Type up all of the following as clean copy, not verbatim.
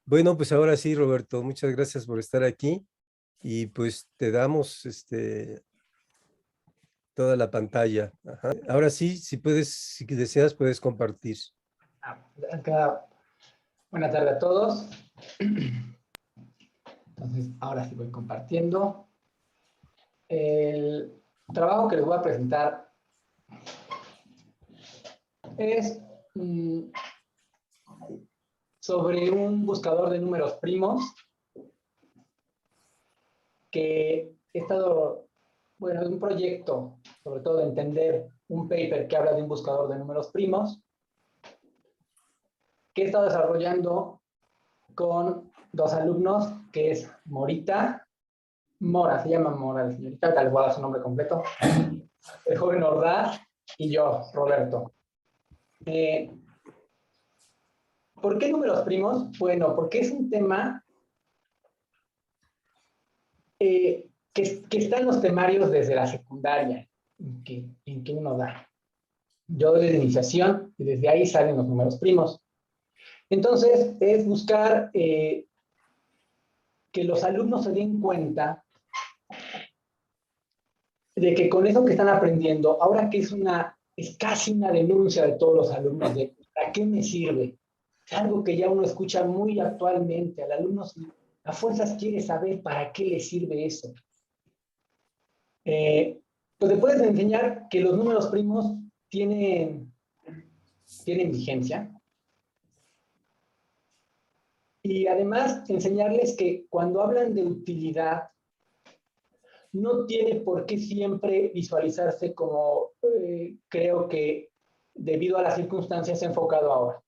Bueno, pues ahora sí, Roberto, muchas gracias por estar aquí y pues te damos toda la pantalla. Ajá. Ahora sí, si puedes, si deseas, puedes compartir. Acá, buenas tardes a todos. Entonces, ahora sí voy compartiendo. El trabajo que les voy a presentar es sobre un buscador de números primos que he estado, bueno, de un proyecto, sobre todo de entender un paper que habla de un buscador de números primos, que he estado desarrollando con dos alumnos, que es Mora, se llama Mora, la señorita, tal cual su nombre completo, el joven Ordaz y yo, Roberto. ¿Por qué números primos? Bueno, porque es un tema que está en los temarios desde la secundaria, en que uno da. Yo doy de iniciación y desde ahí salen los números primos. Entonces, es buscar que los alumnos se den cuenta de que con eso que están aprendiendo, ahora que es casi una denuncia de todos los alumnos de ¿para qué me sirve? Es algo que ya uno escucha muy actualmente. Al alumno a fuerzas quiere saber para qué le sirve eso. Pues te puedes enseñar que los números primos tienen vigencia. Y además enseñarles que cuando hablan de utilidad, no tiene por qué siempre visualizarse como creo que debido a las circunstancias se ha enfocado ahora.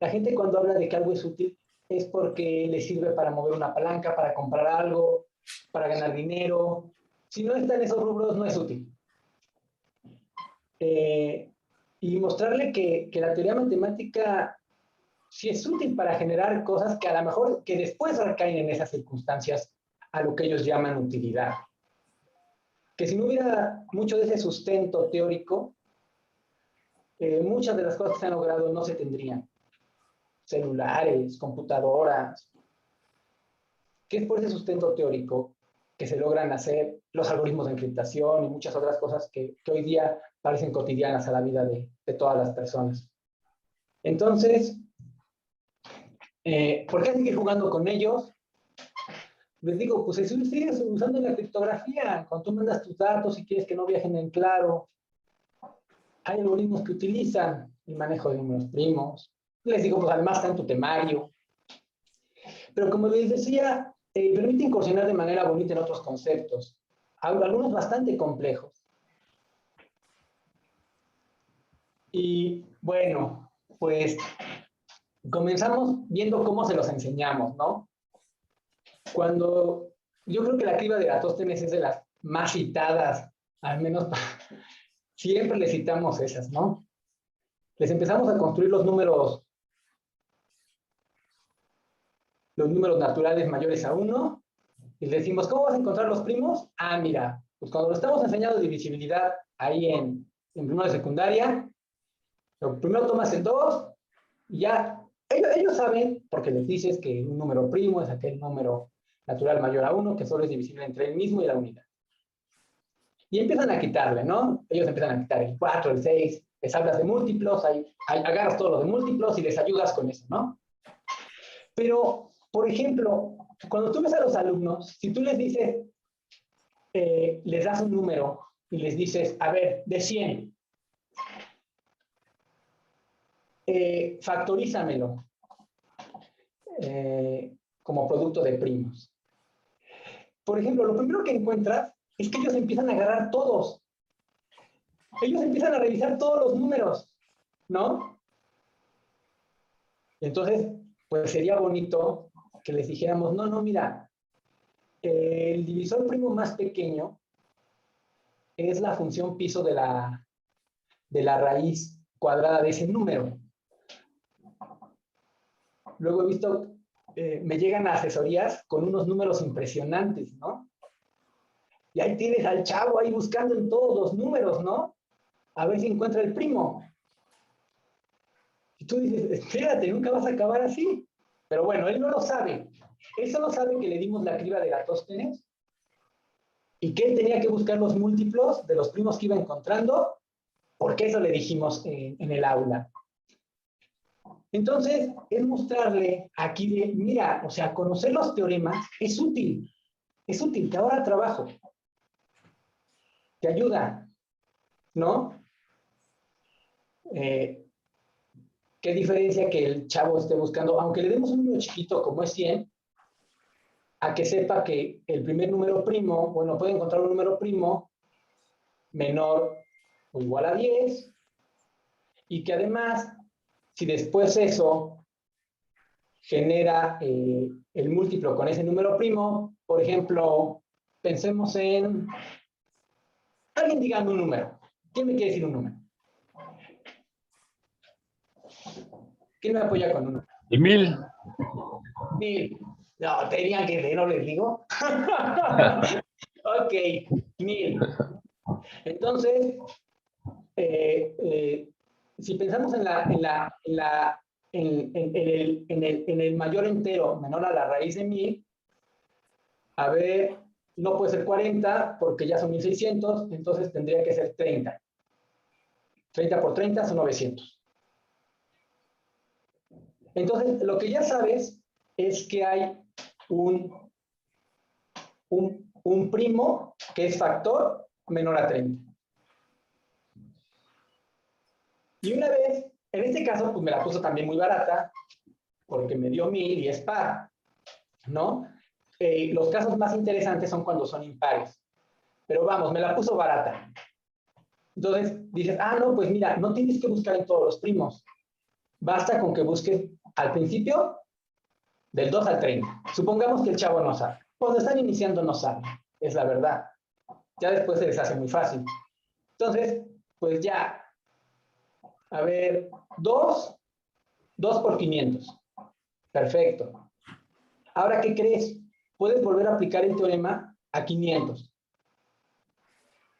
La gente cuando habla de que algo es útil es porque le sirve para mover una palanca, para comprar algo, para ganar dinero. Si no está en esos rubros, no es útil. Y mostrarle que la teoría matemática sí es útil para generar cosas que a lo mejor que después recaen en esas circunstancias a lo que ellos llaman utilidad. Que si no hubiera mucho de ese sustento teórico, muchas de las cosas que se han logrado no se tendrían. Celulares, computadoras, que es por ese sustento teórico que se logran hacer los algoritmos de encriptación y muchas otras cosas que hoy día parecen cotidianas a la vida de todas las personas. Entonces, ¿por qué seguir jugando con ellos? Les digo, pues si sigues usando la criptografía, cuando tú mandas tus datos y quieres que no viajen en claro, hay algoritmos que utilizan el manejo de números primos. Les digo, pues además está en tu temario. Pero como les decía, permite incursionar de manera bonita en otros conceptos, algunos bastante complejos. Y bueno, pues comenzamos viendo cómo se los enseñamos, ¿no? Cuando yo creo que la criba de Eratóstenes es de las más citadas, al menos siempre les citamos esas, ¿no? Les empezamos a construir los números naturales mayores a 1 y le decimos, ¿cómo vas a encontrar los primos? Ah, mira, pues cuando lo estamos enseñando divisibilidad ahí en primero de secundaria, lo primero tomas el 2 y ya, ellos saben, porque les dices que un número primo es aquel número natural mayor a 1 que solo es divisible entre el mismo y la unidad. Y empiezan a quitarle, ¿no? Ellos empiezan a quitar el 4, el 6, les hablas de múltiplos, agarras todos los de múltiplos y les ayudas con eso, ¿no? Pero, por ejemplo, cuando tú ves a los alumnos, si tú les dices, les das un número y les dices, a ver, de 100, factorízamelo como producto de primos. Por ejemplo, lo primero que encuentras es que ellos empiezan a agarrar todos. Ellos empiezan a revisar todos los números, ¿no? Entonces, pues sería bonito que les dijéramos, no, no, mira, el divisor primo más pequeño es la función piso de la raíz cuadrada de ese número. Luego he visto, me llegan a asesorías con unos números impresionantes, ¿no? Y ahí tienes al chavo ahí buscando en todos los números, ¿no? A ver si encuentra el primo. Y tú dices, espérate, nunca vas a acabar así. Pero bueno, él no lo sabe. Él solo sabe que le dimos la criba de Eratóstenes y que él tenía que buscar los múltiplos de los primos que iba encontrando, porque eso le dijimos en el aula. Entonces, es mostrarle aquí de, mira, o sea, conocer los teoremas es útil, te ahorra trabajo, te ayuda, ¿no? ¿Qué diferencia que el chavo esté buscando, aunque le demos un número chiquito como es 100, a que sepa que el primer número primo, bueno, puede encontrar un número primo menor o igual a 10, y que además, si después eso genera el múltiplo con ese número primo, por ejemplo, pensemos en, alguien dígame un número. ¿Quién me quiere decir un número? ¿Quién me apoya con un número? ¿Y 1000? 1000. No, tenían que ser, ¿no les digo? Ok, 1000. Entonces, si pensamos en el mayor entero menor a la raíz de 1000, a ver, no puede ser 40 porque ya son 1600, entonces tendría que ser 30. 30 por 30 son 900. Entonces, lo que ya sabes es que hay un primo que es factor menor a 30. Y una vez, en este caso, pues me la puso también muy barata, porque me dio 1000 y es par, ¿no? Los casos más interesantes son cuando son impares. Pero vamos, me la puso barata. Entonces dices, ah, no, pues mira, no tienes que buscar en todos los primos. Basta con que busques al principio del 2 al 30. Supongamos que el chavo no sabe. Cuando están iniciando no sabe, es la verdad. Ya después se les hace muy fácil. Entonces, pues ya, a ver, 2 por 500. Perfecto. Ahora, ¿qué crees? Puedes volver a aplicar el teorema a 500.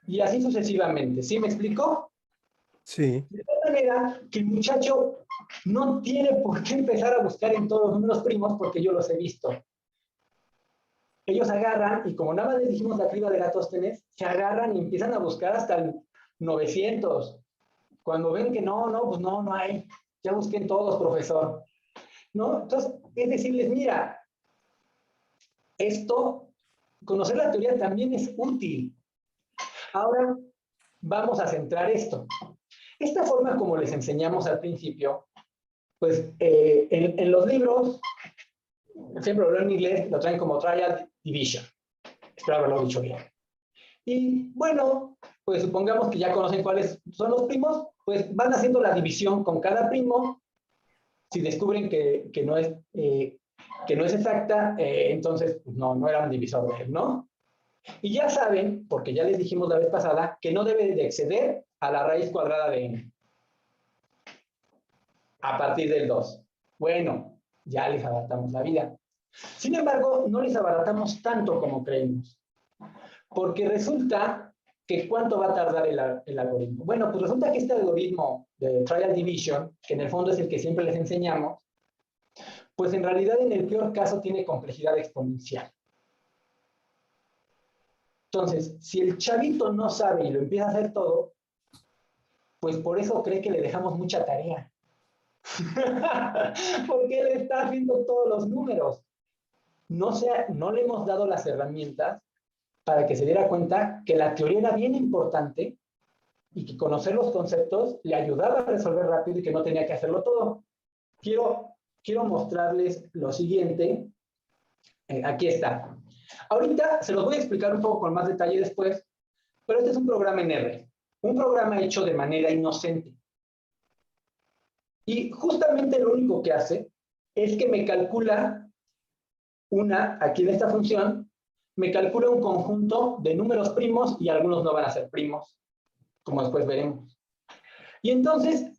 Y así sucesivamente. ¿Sí me explico? Sí, De tal manera que el muchacho no tiene por qué empezar a buscar en todos los números primos porque yo los he visto. Ellos agarran y como nada más les dijimos la criba de Eratóstenes, se agarran y empiezan a buscar hasta el 900. Cuando ven que no, pues no hay. Ya busqué en todos, profesor. ¿No? Entonces, es decirles, mira, esto, conocer la teoría también es útil. Ahora vamos a centrar esto. Esta forma como les enseñamos al principio, pues en los libros, siempre lo leo en inglés, lo traen como trial division. Espero haberlo dicho bien. Y bueno, pues supongamos que ya conocen cuáles son los primos, pues van haciendo la división con cada primo. Si descubren que no es exacta, entonces pues no era un divisor de él, ¿no? Y ya saben, porque ya les dijimos la vez pasada, que no debe de exceder a la raíz cuadrada de n. A partir del 2. Bueno, ya les abaratamos la vida. Sin embargo, no les abaratamos tanto como creemos. Porque resulta que ¿cuánto va a tardar el algoritmo? Bueno, pues resulta que este algoritmo de trial division, que en el fondo es el que siempre les enseñamos, pues en realidad en el peor caso tiene complejidad exponencial. Entonces, si el chavito no sabe y lo empieza a hacer todo, pues por eso cree que le dejamos mucha tarea. Porque él está haciendo todos los números. No le hemos dado las herramientas para que se diera cuenta que la teoría era bien importante y que conocer los conceptos le ayudaba a resolver rápido y que no tenía que hacerlo todo. Quiero mostrarles lo siguiente. Aquí está. Ahorita se los voy a explicar un poco con más detalle después, pero este es un programa en R. Un programa hecho de manera inocente. Y justamente lo único que hace es que me calcula aquí en esta función, me calcula un conjunto de números primos y algunos no van a ser primos, como después veremos. Y entonces,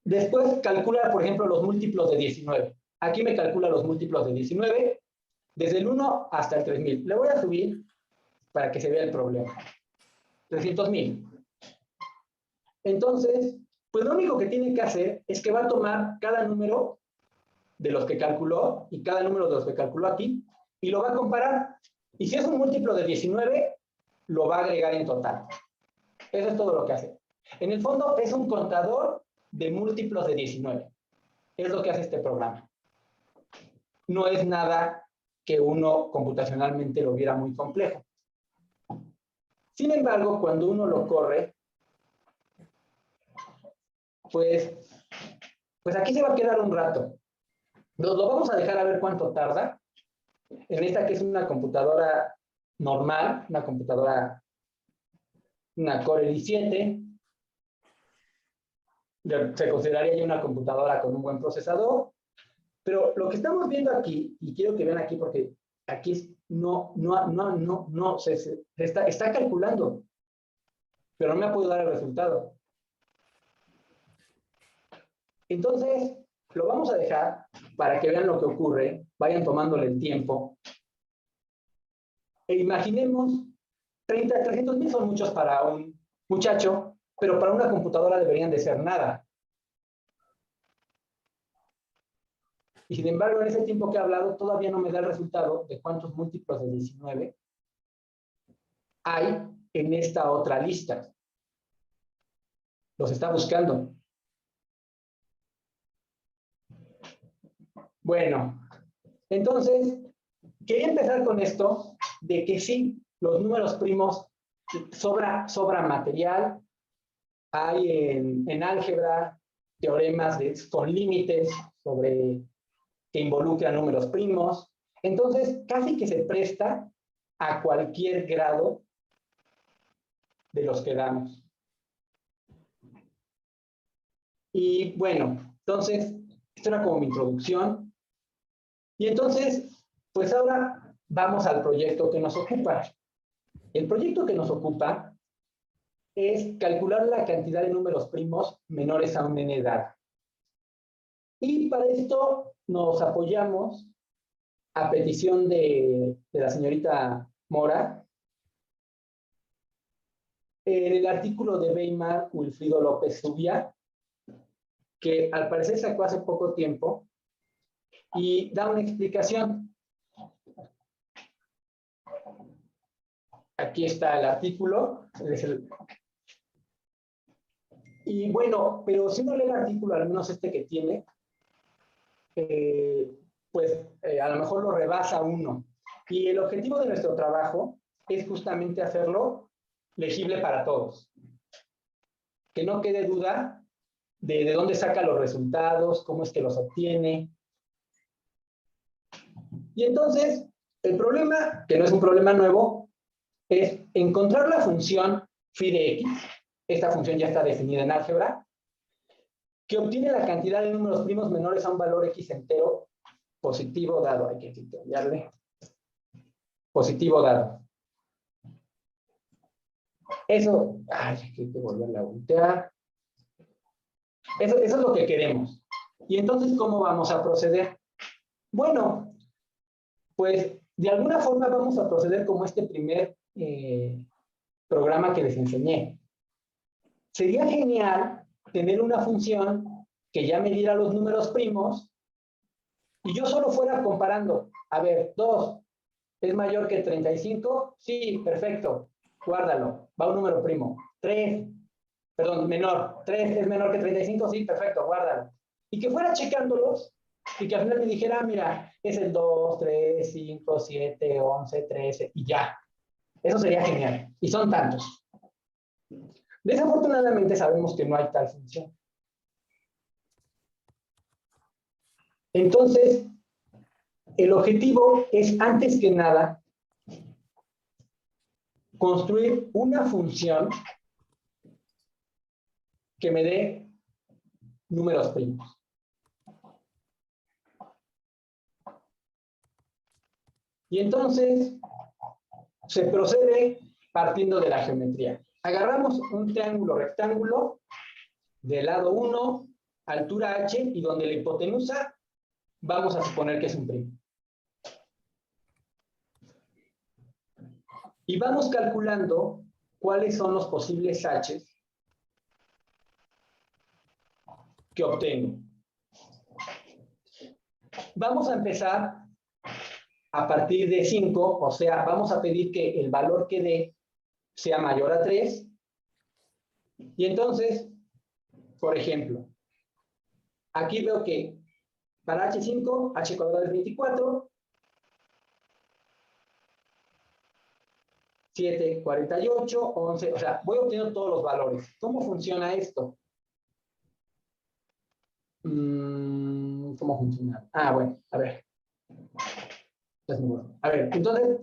después calcula, por ejemplo, los múltiplos de 19. Aquí me calcula los múltiplos de 19, desde el 1 hasta el 3000. Le voy a subir para que se vea el problema. 300,000. Entonces, pues lo único que tiene que hacer es que va a tomar cada número de los que calculó y cada número de los que calculó aquí y lo va a comparar. Y si es un múltiplo de 19, lo va a agregar en total. Eso es todo lo que hace. En el fondo es un contador de múltiplos de 19. Es lo que hace este programa. No es nada que uno computacionalmente lo viera muy complejo. Sin embargo, cuando uno lo corre, pues aquí se va a quedar un rato. Nos lo vamos a dejar a ver cuánto tarda. En esta que es una computadora normal, una Core i7, se consideraría ya una computadora con un buen procesador, pero lo que estamos viendo aquí, y quiero que vean aquí porque aquí no se está calculando, pero no me ha podido dar el resultado. Entonces, lo vamos a dejar para que vean lo que ocurre, vayan tomándole el tiempo. E imaginemos, 300,000 son muchos para un muchacho, pero para una computadora deberían de ser nada. Y sin embargo, en ese tiempo que he hablado, todavía no me da el resultado de cuántos múltiplos de 19 hay en esta otra lista. Los está buscando. Bueno, entonces, quería empezar con esto, de que sí, los números primos, sobra material. Hay en álgebra teoremas con límites que involucran números primos. Entonces, casi que se presta a cualquier grado de los que damos. Y bueno, entonces, esto era como mi introducción. Y entonces, pues ahora vamos al proyecto que nos ocupa. El proyecto que nos ocupa es calcular la cantidad de números primos menores a un n dado. Y para esto nos apoyamos a petición de la señorita Mora en el artículo de Weimar Wilfrido López Zubia, que al parecer sacó hace poco tiempo y da una explicación. Aquí está el artículo. Y bueno, pero si uno lee el artículo, al menos este que tiene, a lo mejor lo rebasa uno. Y el objetivo de nuestro trabajo es justamente hacerlo legible para todos. Que no quede duda de dónde saca los resultados, cómo es que los obtiene. Y entonces, el problema, que no es un problema nuevo, es encontrar la función phi de x. Esta función ya está definida en álgebra, que obtiene la cantidad de números primos menores a un valor x entero positivo dado. Hay que cambiarle. Positivo dado. Eso, hay que volverle a voltear. Eso es lo que queremos. Y entonces, ¿cómo vamos a proceder? Bueno, pues de alguna forma vamos a proceder como este primer programa que les enseñé. Sería genial tener una función que ya me diera los números primos y yo solo fuera comparando. A ver, 2 es mayor que 35. Sí, perfecto. Guárdalo. Va un número primo. 3, perdón, menor. 3 es menor que 35. Sí, perfecto. Guárdalo. Y que fuera checándolos y que al final me dijera, mira, es el 2, 3, 5, 7, 11, 13 y ya. Eso sería genial. Y son tantos. Desafortunadamente sabemos que no hay tal función. Entonces, el objetivo es, antes que nada, construir una función que me dé números primos. Y entonces, se procede partiendo de la geometría. Agarramos un triángulo rectángulo de lado 1, altura h, y donde la hipotenusa vamos a suponer que es un primo. Y vamos calculando cuáles son los posibles h's que obtengo. Vamos a empezar a partir de 5, o sea, vamos a pedir que el valor que dé sea mayor a 3. Y entonces, por ejemplo, aquí veo que para H5, H cuadrado es 24, 7, 48, 11, o sea, voy obteniendo todos los valores. ¿Cómo funciona esto? ¿Cómo funciona? Bueno, a ver. A ver, entonces,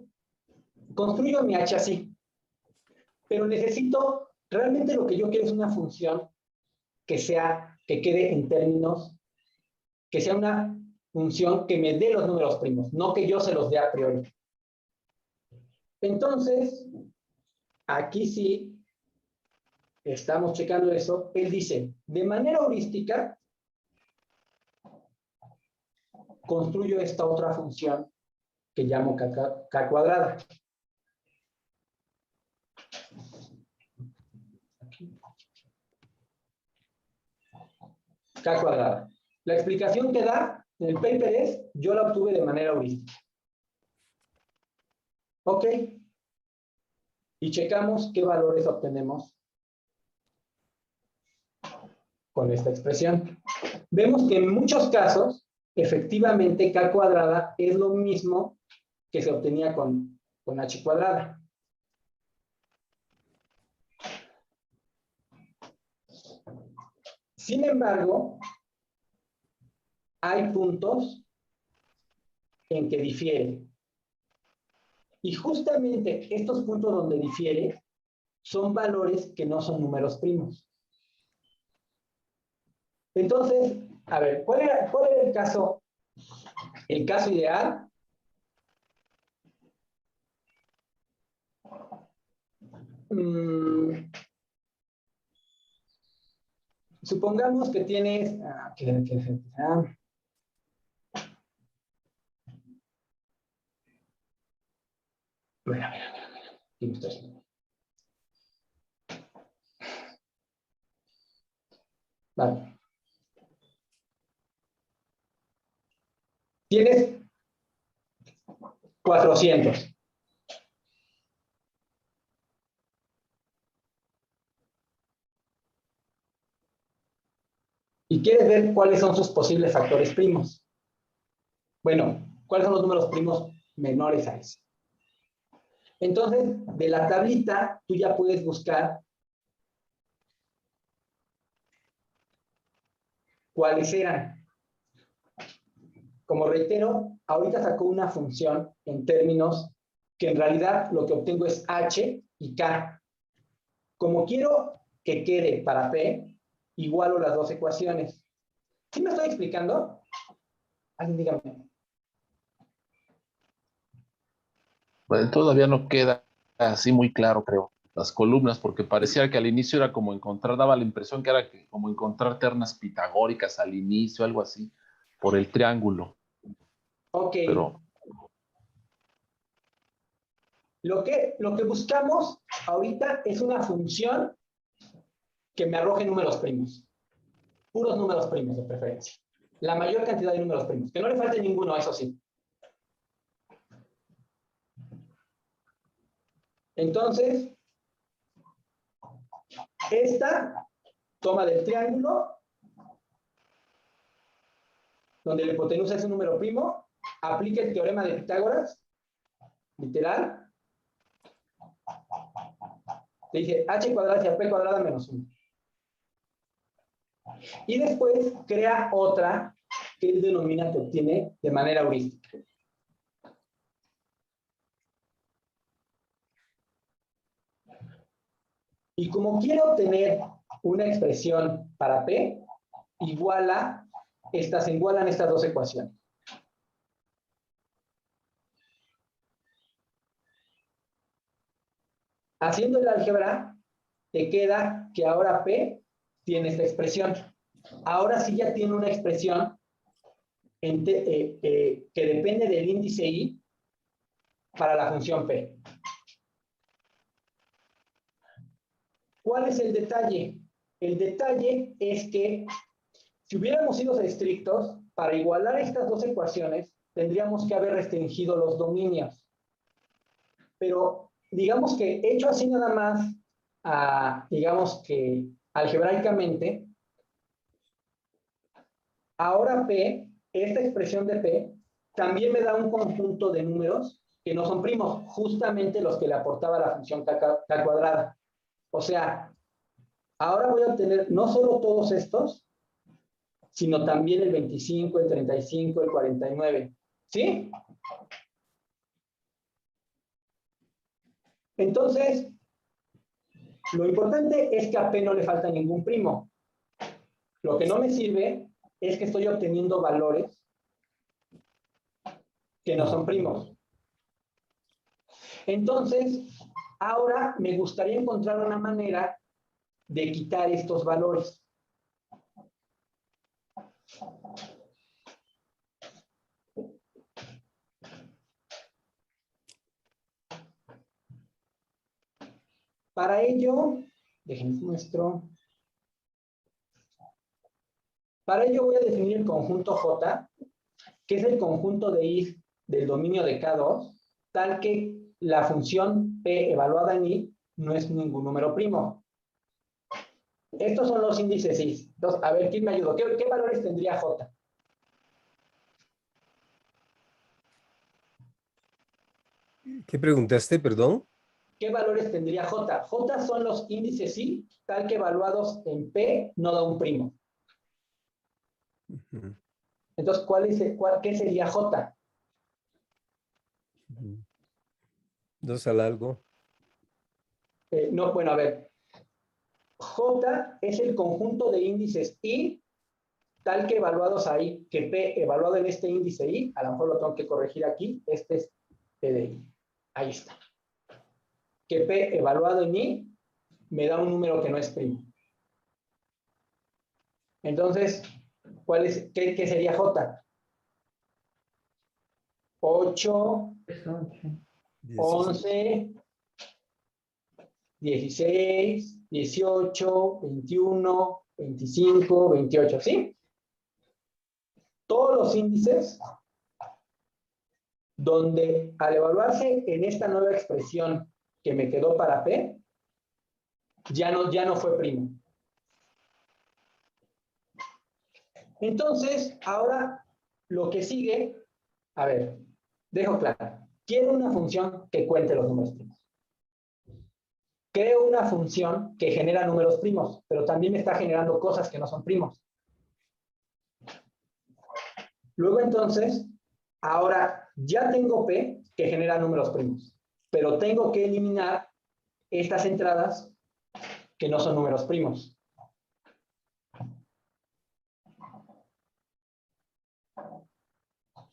construyo mi H así, pero necesito, realmente lo que yo quiero es una función que quede en términos, que sea una función que me dé los números primos, no que yo se los dé a priori. Entonces, aquí sí, estamos checando eso. Él dice, de manera heurística, construyo esta otra función que llamo K cuadrada. K cuadrada. La explicación que da en el paper es, yo la obtuve de manera heurística. Ok. Y checamos qué valores obtenemos con esta expresión. Vemos que en muchos casos, efectivamente, K cuadrada es lo mismo que se obtenía con H cuadrada. Sin embargo, hay puntos en que difiere. Y justamente estos puntos donde difiere son valores que no son números primos. Entonces, a ver, ¿cuál era el caso? El caso ideal. Supongamos que tienes... Vale. Tienes 400. Y quieres ver cuáles son sus posibles factores primos. Bueno, ¿cuáles son los números primos menores a eso? Entonces, de la tablita, tú ya puedes buscar cuáles eran. Como reitero, ahorita sacó una función en términos que en realidad lo que obtengo es H y K. Como quiero que quede para P, igualo las dos ecuaciones. ¿Sí me estoy explicando? Alguien dígame. Bueno, todavía no queda así muy claro, creo, las columnas, porque parecía que al inicio era como encontrar, daba la impresión que era como encontrar ternas pitagóricas al inicio, algo así, por el triángulo. Ok. Pero Lo que buscamos ahorita es una función que me arroje números primos. Puros números primos de preferencia. La mayor cantidad de números primos. Que no le falte ninguno, eso sí. Entonces, esta toma del triángulo, donde la hipotenusa es un número primo, aplica el teorema de Pitágoras, literal. Te dice h cuadrada hacia p cuadrada menos 1. Y después crea otra que él denomina que obtiene de manera heurística. Y como quiero obtener una expresión para P, se igualan estas dos ecuaciones. Haciendo el álgebra, te queda que ahora P tiene esta expresión. Ahora sí ya tiene una expresión que depende del índice I para la función P. ¿Cuál es el detalle? El detalle es que si hubiéramos sido estrictos, para igualar estas dos ecuaciones, tendríamos que haber restringido los dominios. Pero digamos que hecho así nada más, digamos que algebraicamente, ahora P, esta expresión de P, también me da un conjunto de números que no son primos, justamente los que le aportaba la función k cuadrada. O sea, ahora voy a obtener no solo todos estos, sino también el 25, el 35, el 49. ¿Sí? Entonces, lo importante es que a P no le falta ningún primo. Lo que no me sirve es que estoy obteniendo valores que no son primos. Entonces, ahora me gustaría encontrar una manera de quitar estos valores. Para ello, déjenme muestro. Para ello voy a definir el conjunto J, que es el conjunto de I del dominio de K2, tal que la función P evaluada en I no es ningún número primo. Estos son los índices I. Entonces, a ver, ¿quién me ayudó? ¿Qué valores tendría J? ¿Qué preguntaste, perdón? ¿Qué valores tendría J? J son los índices I, tal que evaluados en P no da un primo. Entonces, ¿qué sería J? 2 al algo. No, bueno, a ver. J es el conjunto de índices I, tal que evaluados ahí, que P evaluado en este índice I, a lo mejor lo tengo que corregir aquí, este es P de I. Ahí está. Que P evaluado en I me da un número que no es primo. Entonces, ¿qué sería J? 8, 11, 16, 18, 21, 25, 28, ¿sí? Todos los índices donde al evaluarse en esta nueva expresión que me quedó para P, ya no fue primo. Entonces, ahora lo que sigue, a ver, dejo claro. Quiero una función que cuente los números primos. Creo una función que genera números primos, pero también me está generando cosas que no son primos. Luego entonces, ahora ya tengo P que genera números primos, pero tengo que eliminar estas entradas que no son números primos.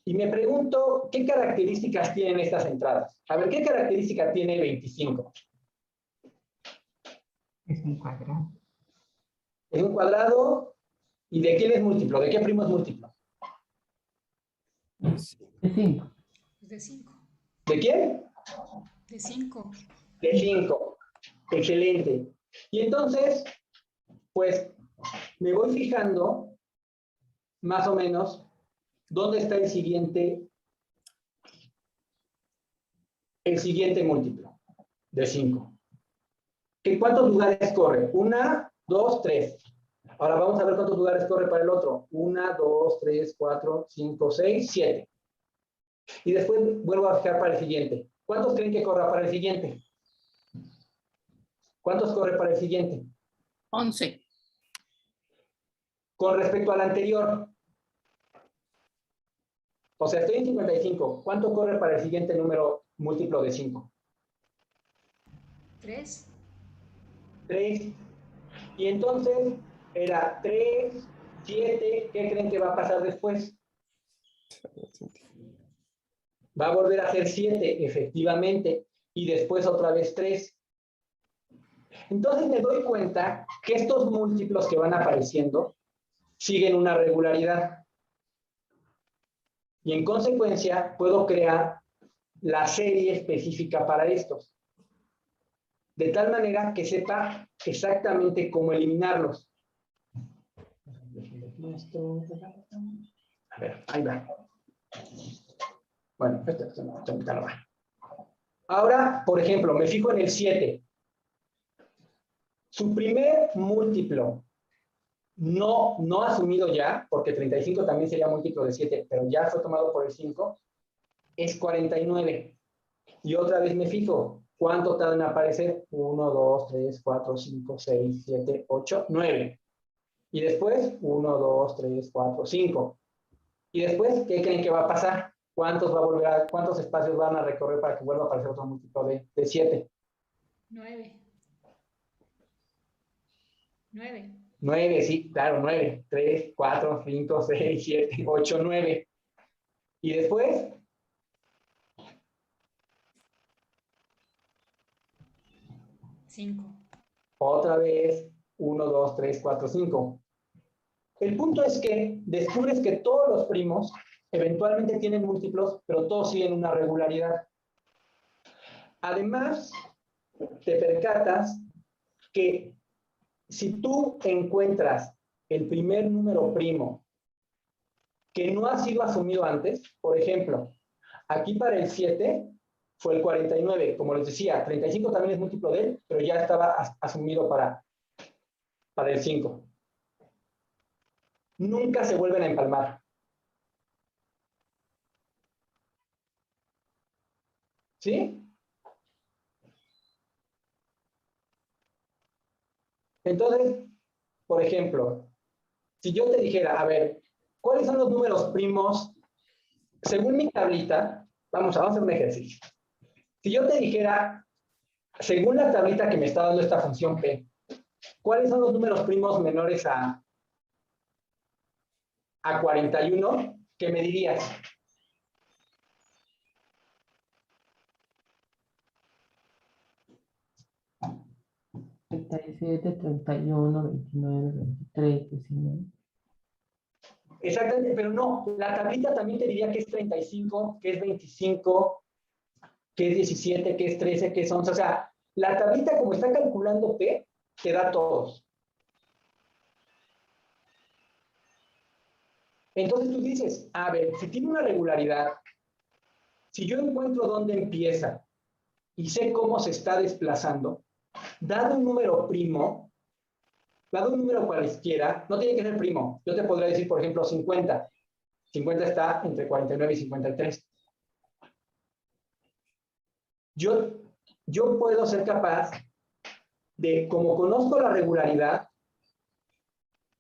Y me pregunto, ¿qué características tienen estas entradas? A ver, ¿qué característica tiene 25? Es un cuadrado. Es un cuadrado. ¿Y de quién es múltiplo? ¿De qué primo es múltiplo? De 5. De 5. ¿De quién? De 5. De 5. Excelente. Y entonces, pues, me voy fijando más o menos dónde está el siguiente múltiplo de 5. ¿Cuántos lugares corre? 1, 2, 3. Ahora vamos a ver cuántos lugares corre para el otro. 1, 2, 3, 4, 5, 6, 7. Y después vuelvo a fijar para el siguiente. ¿Cuántos creen que corra para el siguiente? ¿Cuántos corre para el siguiente? 11. Con respecto al anterior. O sea, estoy en 55. ¿Cuánto corre para el siguiente número múltiplo de 5? 3. 3. Y entonces era 3, 7. ¿Qué creen que va a pasar después? Va a volver a ser 7, efectivamente. Y después otra vez 3. Entonces me doy cuenta que estos múltiplos que van apareciendo siguen una regularidad. Y en consecuencia puedo crear la serie específica para estos. De tal manera que sepa exactamente cómo eliminarlos. A ver, ahí va. Bueno, ahorita no va. Ahora, por ejemplo, me fijo en el 7. Su primer múltiplo no asumido ya, porque 35 también sería múltiplo de 7, pero ya fue tomado por el 5, es 49. Y otra vez me fijo, ¿cuánto tardan en aparecer? 1, 2, 3, 4, 5, 6, 7, 8, 9. Y después, 1, 2, 3, 4, 5. Y después, ¿qué creen que va a pasar? ¿Cuántos espacios van a recorrer para que vuelva a aparecer otro múltiplo de 7? 9. 9. 9, sí, claro, 9. 3, 4, 5, 6, 7, 8, 9. Y después, 5. otra vez, 1, 2, 3, 4, 5. El punto es que descubres que todos los primos eventualmente tienen múltiplos, pero todos siguen una regularidad. Además, te percatas que si tú encuentras el primer número primo que no ha sido asumido antes, por ejemplo, aquí para el 7 fue el 49, como les decía, 35 también es múltiplo de él, pero ya estaba asumido para el 5. Nunca se vuelven a empalmar. ¿Sí? Entonces, por ejemplo, si yo te dijera, a ver, ¿cuáles son los números primos? Según mi tablita, vamos a hacer un ejercicio. Si yo te dijera, según la tablita que me está dando esta función P, ¿cuáles son los números primos menores a 41? ¿Qué me dirías? 37, 31, 29, 23, 19. Exactamente, pero no, la tablita también te diría que es 35, que es 25, que es 17, que es 13, que es 11. O sea, la tablita como está calculando P, te da todos. Entonces tú dices, a ver, si tiene una regularidad, si yo encuentro dónde empieza y sé cómo se está desplazando, dado un número primo, dado un número cualesquiera, no tiene que ser primo. Yo te podría decir, por ejemplo, 50. 50 está entre 49 y 53. Yo puedo ser capaz de, como conozco la regularidad,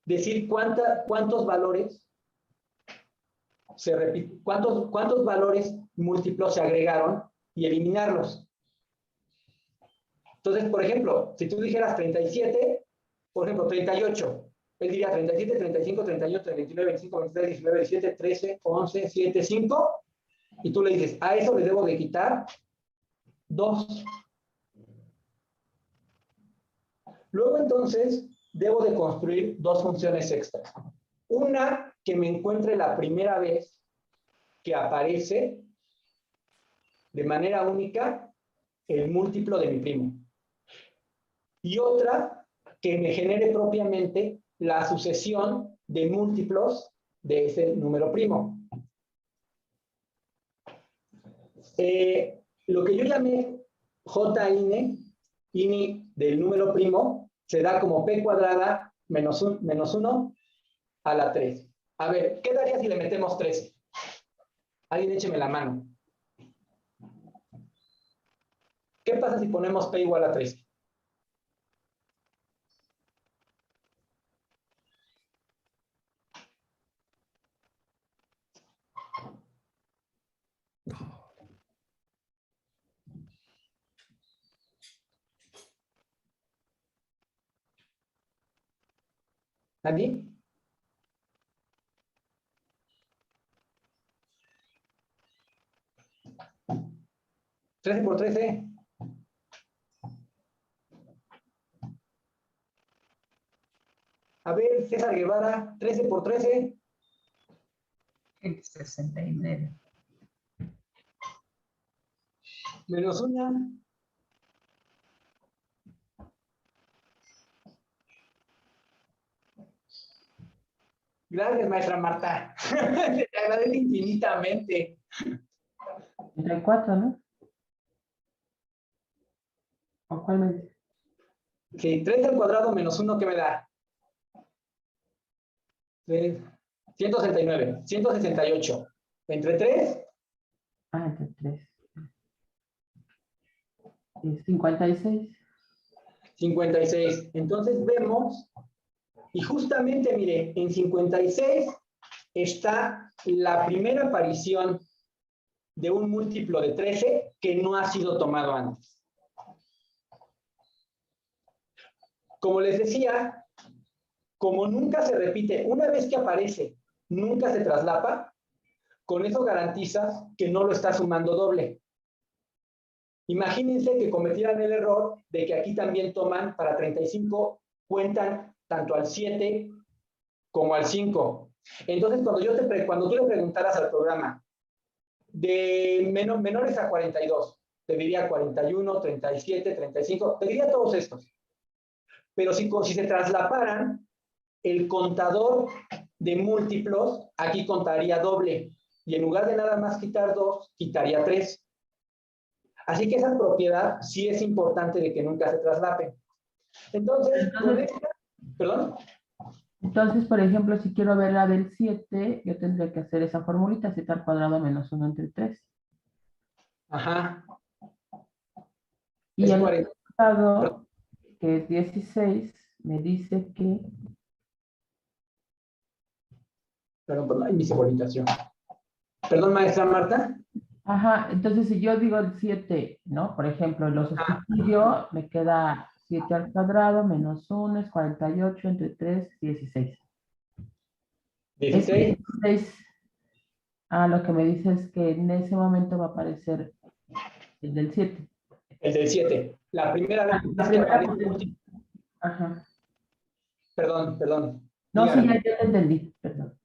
decir cuántos valores se repiten, cuántos valores múltiplos se agregaron y eliminarlos. Entonces, por ejemplo, si tú dijeras 37, por ejemplo, 38, él diría 37, 35, 38, 29, 25, 23, 19, 17, 13, 11, 7, 5, y tú le dices, a eso le debo de quitar 2. Luego, entonces, debo de construir dos funciones extras. Una que me encuentre la primera vez que aparece de manera única el múltiplo de mi primo. Y otra que me genere propiamente la sucesión de múltiplos de ese número primo. Lo que yo llamé ini del número primo, se da como p cuadrada menos 1 a la 3. A ver, ¿qué daría si le metemos 13? Alguien écheme la mano. ¿Qué pasa si ponemos p igual a 13? ¿Nadie? ¿13 por 13? A ver, César Guevara, 13 por 13. 69. Menos 1. Gracias, maestra Marta. ganar es infinitamente. 34, ¿no? ¿O cuál me dice? Sí, 3 al cuadrado menos 1, ¿qué me da? 169, 168. Entre 3, Ah, entre 3. 56. 56. Entonces vemos, y justamente, mire, en 56 está la primera aparición de un múltiplo de 13 que no ha sido tomado antes. Como les decía, como nunca se repite, una vez que aparece, nunca se traslapa, con eso garantizas que no lo está sumando doble. Imagínense que cometieran el error de que aquí también toman para 35, cuentan tanto al 7 como al 5. Entonces, cuando tú le preguntaras al programa de menores a 42, te diría 41, 37, 35, te diría todos estos. Pero si se traslaparan, el contador de múltiplos aquí contaría doble. Y en lugar de nada más quitar 2, quitaría 3. Así que esa propiedad sí es importante de que nunca se traslape. Entonces, con esta, perdón. Entonces, por ejemplo, si quiero ver la del 7, yo tendría que hacer esa formulita, 7 al cuadrado menos 1 entre 3. Ajá. Y Es el 40. resultado, que es 16, me dice que... Perdón, ahí mi cebolitación. Perdón, maestra Marta. Ajá, entonces si yo digo el 7, ¿no? Por ejemplo, lo sustituyo, me queda 7 al cuadrado menos 1 es 48 entre 3, 16. 16. 16, lo que me dice es que en ese momento va a aparecer el del 7. El del 7. La primera vez La que primera aparece. potencia. Ajá. Perdón. No, sí, Dígame. ya te entendí, perdón.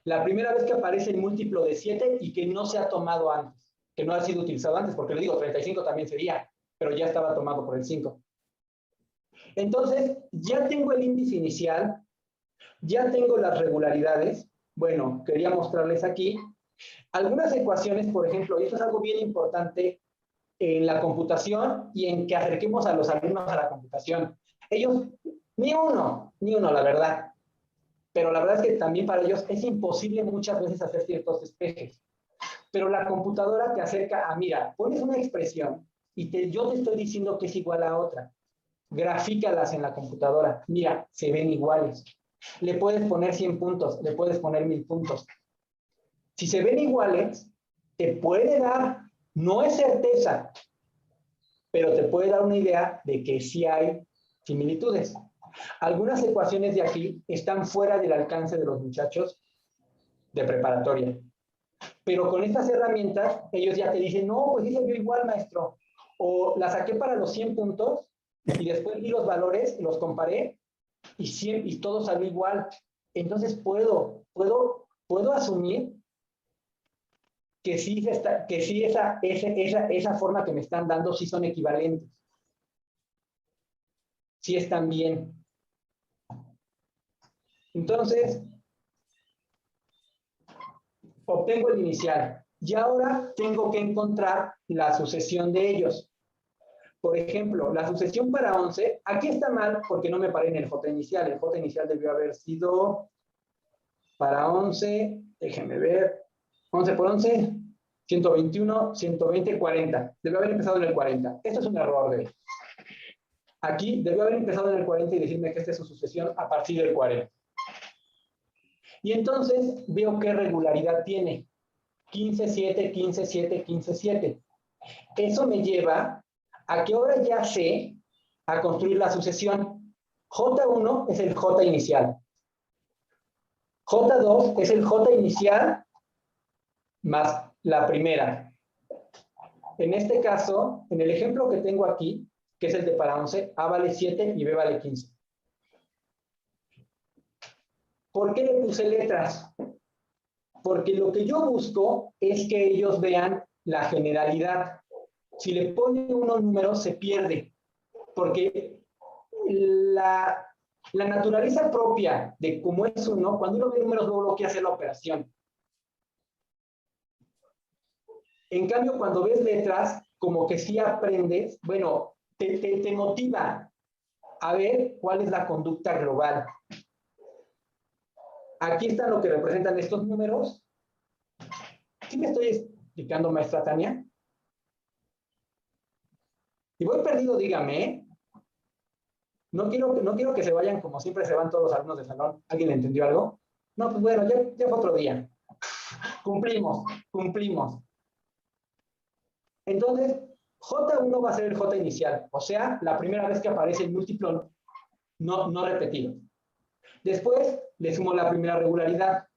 La primera vez que aparece el múltiplo de 7 y que no se ha tomado antes, que no ha sido utilizado antes, porque le digo, 35 también sería, pero ya estaba tomado por el 5. Entonces, ya tengo el índice inicial, ya tengo las regularidades. Bueno, quería mostrarles aquí algunas ecuaciones, por ejemplo, y esto es algo bien importante en la computación y en que acerquemos a los alumnos a la computación. Ellos, ni uno, la verdad. Pero la verdad es que también para ellos es imposible muchas veces hacer ciertos despejes. Pero la computadora te acerca a, mira, pones una expresión y yo te estoy diciendo que es igual a otra. Grafícalas en la computadora. Mira, se ven iguales. Le puedes poner 100 puntos, le puedes poner 1000 puntos. Si se ven iguales, te puede dar, no es certeza, pero te puede dar una idea de que sí hay similitudes. Algunas ecuaciones de aquí están fuera del alcance de los muchachos de preparatoria. Pero con estas herramientas, ellos ya te dicen, no, pues sí se vio igual, maestro. O la saqué para los 100 puntos y después vi los valores, los comparé y todo salió igual. Entonces puedo asumir que sí, esa forma que me están dando sí son equivalentes. Sí están bien. Entonces, obtengo el inicial. Y ahora tengo que encontrar la sucesión de ellos. Por ejemplo, la sucesión para 11, aquí está mal porque no me paré en el J inicial. El J inicial debió haber sido para 11, déjenme ver, 11 por 11, 121, 120, 40. Debió haber empezado en el 40. Esto es un error de... Aquí debió haber empezado en el 40 y decirme que esta es su sucesión a partir del 40. Y entonces veo qué regularidad tiene. 15, 7, 15, 7, 15, 7. Eso me lleva a que ahora ya sé a construir la sucesión. J1 es el J inicial. J2 es el J inicial más la primera. En este caso, en el ejemplo que tengo aquí, que es el de para 11, A vale 7 y B vale 15. ¿Por qué le puse letras? Porque lo que yo busco es que ellos vean la generalidad. Si le pone unos números, se pierde. Porque la naturaleza propia de cómo es uno, cuando uno ve números, luego quiere hacer la operación. En cambio, cuando ves letras, como que sí aprendes, bueno, te motiva a ver cuál es la conducta global. Aquí está lo que representan estos números. ¿Sí me estoy explicando, maestra Tania? Si voy perdido, dígame, ¿eh? No quiero que se vayan como siempre se van todos los alumnos del salón. ¿Alguien entendió algo? No, pues bueno, ya fue otro día. Cumplimos. Entonces, J1 va a ser el J inicial, o sea, la primera vez que aparece el múltiplo no repetido. Después, le sumo la primera regularidad.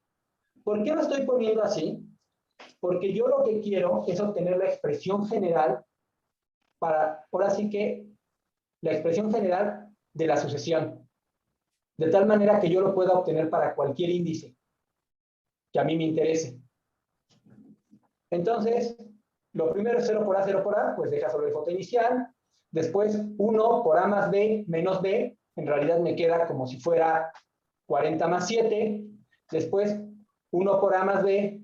¿Por qué lo estoy poniendo así? Porque yo lo que quiero es obtener la expresión general para, ahora sí que, la expresión general de la sucesión. De tal manera que yo lo pueda obtener para cualquier índice que a mí me interese. Entonces, lo primero es 0 por A, 0 por A, pues deja solo el J inicial. Después, 1 por A más B menos B, en realidad me queda como si fuera 40 más 7. Después, 1 por A más B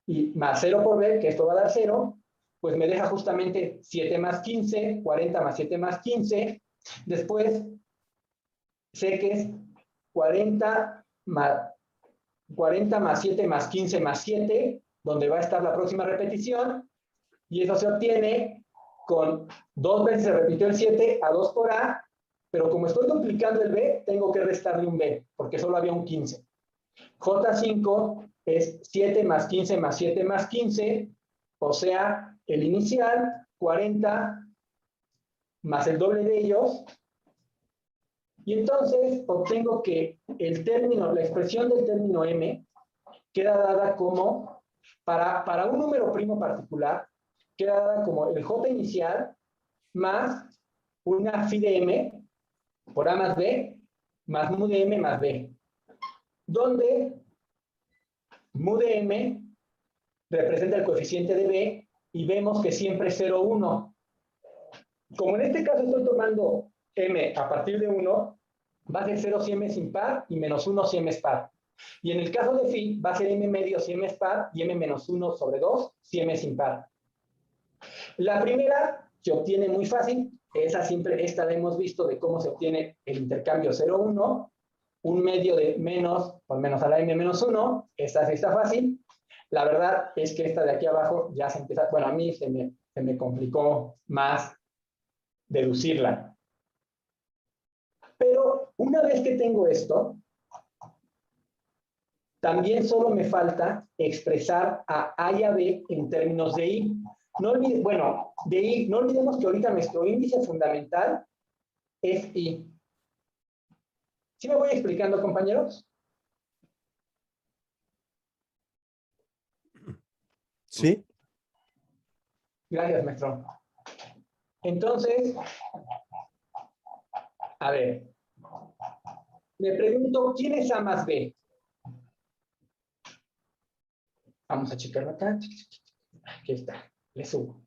y más 0 por B, que esto va a dar 0, pues me deja justamente 7 más 15, 40 más 7 más 15. Después, sé que es 40 más 7 más 15 más 7, donde va a estar la próxima repetición, y eso se obtiene con 2 veces se repitió el 7 a 2 por A, pero como estoy duplicando el B, tengo que restarle un B, porque solo había un 15. J5 es 7 más 15 más 7 más 15, o sea, el inicial, 40 más el doble de ellos, y entonces obtengo que el término, la expresión del término M queda dada como, para un número primo particular, queda dada como el J inicial más una phi de M por A más B más mu de M más B, donde mu de M representa el coeficiente de B y vemos que siempre es 0, 1. Como en este caso estoy tomando M a partir de 1, va a ser 0 si M es impar y menos 1 si M es par. Y en el caso de phi, va a ser M medio si M es par y M menos 1 sobre 2 si M es impar. La primera se obtiene muy fácil. Esta la hemos visto de cómo se obtiene el intercambio 0, 1. Un medio de menos por menos a la M menos 1. Esta sí está fácil. La verdad es que esta de aquí abajo ya se empieza, bueno, a mí se me complicó más deducirla. Pero una vez que tengo esto, también solo me falta expresar a A y a B en términos de I. No olvidemos que ahorita nuestro índice fundamental es I. ¿Sí me voy explicando, compañeros? Sí. Gracias, maestro. Entonces, a ver, me pregunto, ¿quién es A más B? Vamos a checarlo acá. Aquí está, le subo.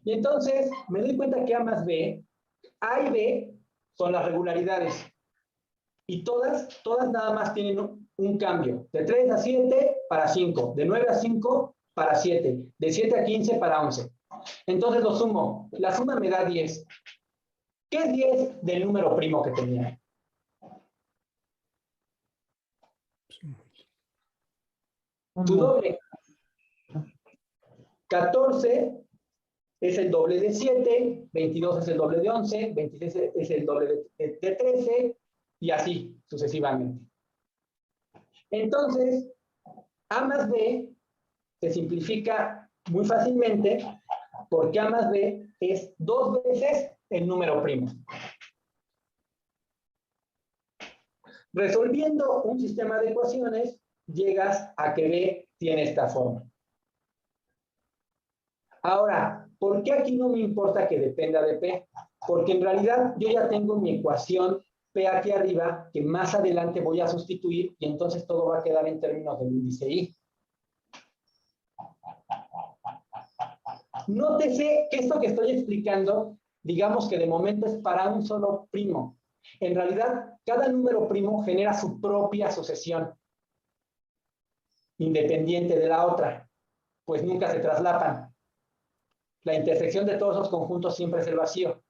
Y entonces, me doy cuenta que A más B, A y B son las regularidades. Y todas nada más tienen un cambio. De 3 a 7 para 5. De 9 a 5 para 7. De 7 a 15 para 11. Entonces lo sumo. La suma me da 10. ¿Qué es 10 del número primo que tenía? Su doble. 14 es el doble de 7, 22 es el doble de 11, 26 es el doble de 13, y así sucesivamente. Entonces, A más B se simplifica muy fácilmente porque A más B es 2 veces el número primo. Resolviendo un sistema de ecuaciones, llegas a que B tiene esta forma. Ahora, ¿por qué aquí no me importa que dependa de P? Porque en realidad yo ya tengo mi ecuación P aquí arriba, que más adelante voy a sustituir, y entonces todo va a quedar en términos del índice I. Nótese que esto que estoy explicando, digamos que de momento es para un solo primo. En realidad, cada número primo genera su propia sucesión, independiente de la otra. pues nunca se traslapan. La intersección de todos esos conjuntos siempre es el vacío.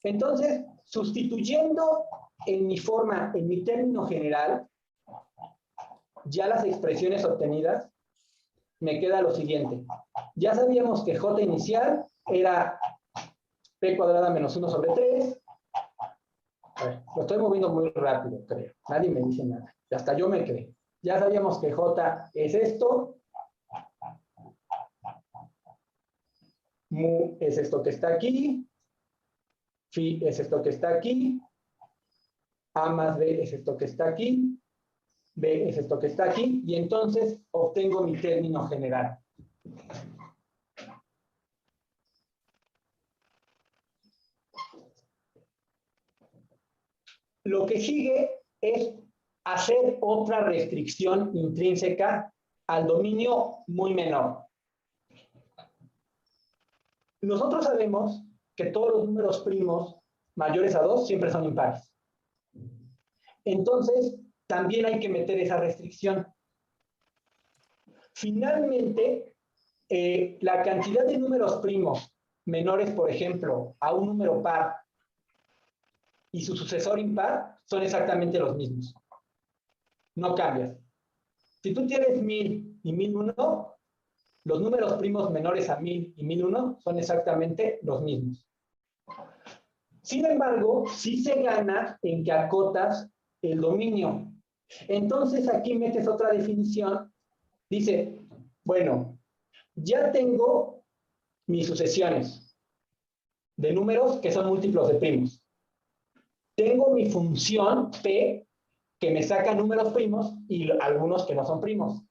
Entonces, sustituyendo en mi forma, en mi término general, ya las expresiones obtenidas, me queda lo siguiente. Ya sabíamos que J inicial era P cuadrada menos 1 sobre 3. A ver, lo estoy moviendo muy rápido, creo. Nadie me dice nada. Hasta yo me creo. Ya sabíamos que J es esto. Mu es esto que está aquí. Phi es esto que está aquí. A más B es esto que está aquí. B es esto que está aquí. Y entonces obtengo mi término general. Lo que sigue es hacer otra restricción intrínseca al dominio muy menor. Nosotros sabemos que todos los números primos mayores a 2 siempre son impares. Entonces, también hay que meter esa restricción. Finalmente, la cantidad de números primos menores, por ejemplo, a un número par y su sucesor impar son exactamente los mismos. No cambias. Si tú tienes 1000 y 1001, los números primos menores a 1000 y 1001 son exactamente los mismos. Sin embargo, sí se gana en que acotas el dominio. Entonces aquí metes otra definición. Dice, bueno, ya tengo mis sucesiones de números que son múltiplos de primos. Tengo mi función P que me saca números primos y algunos que no son primos.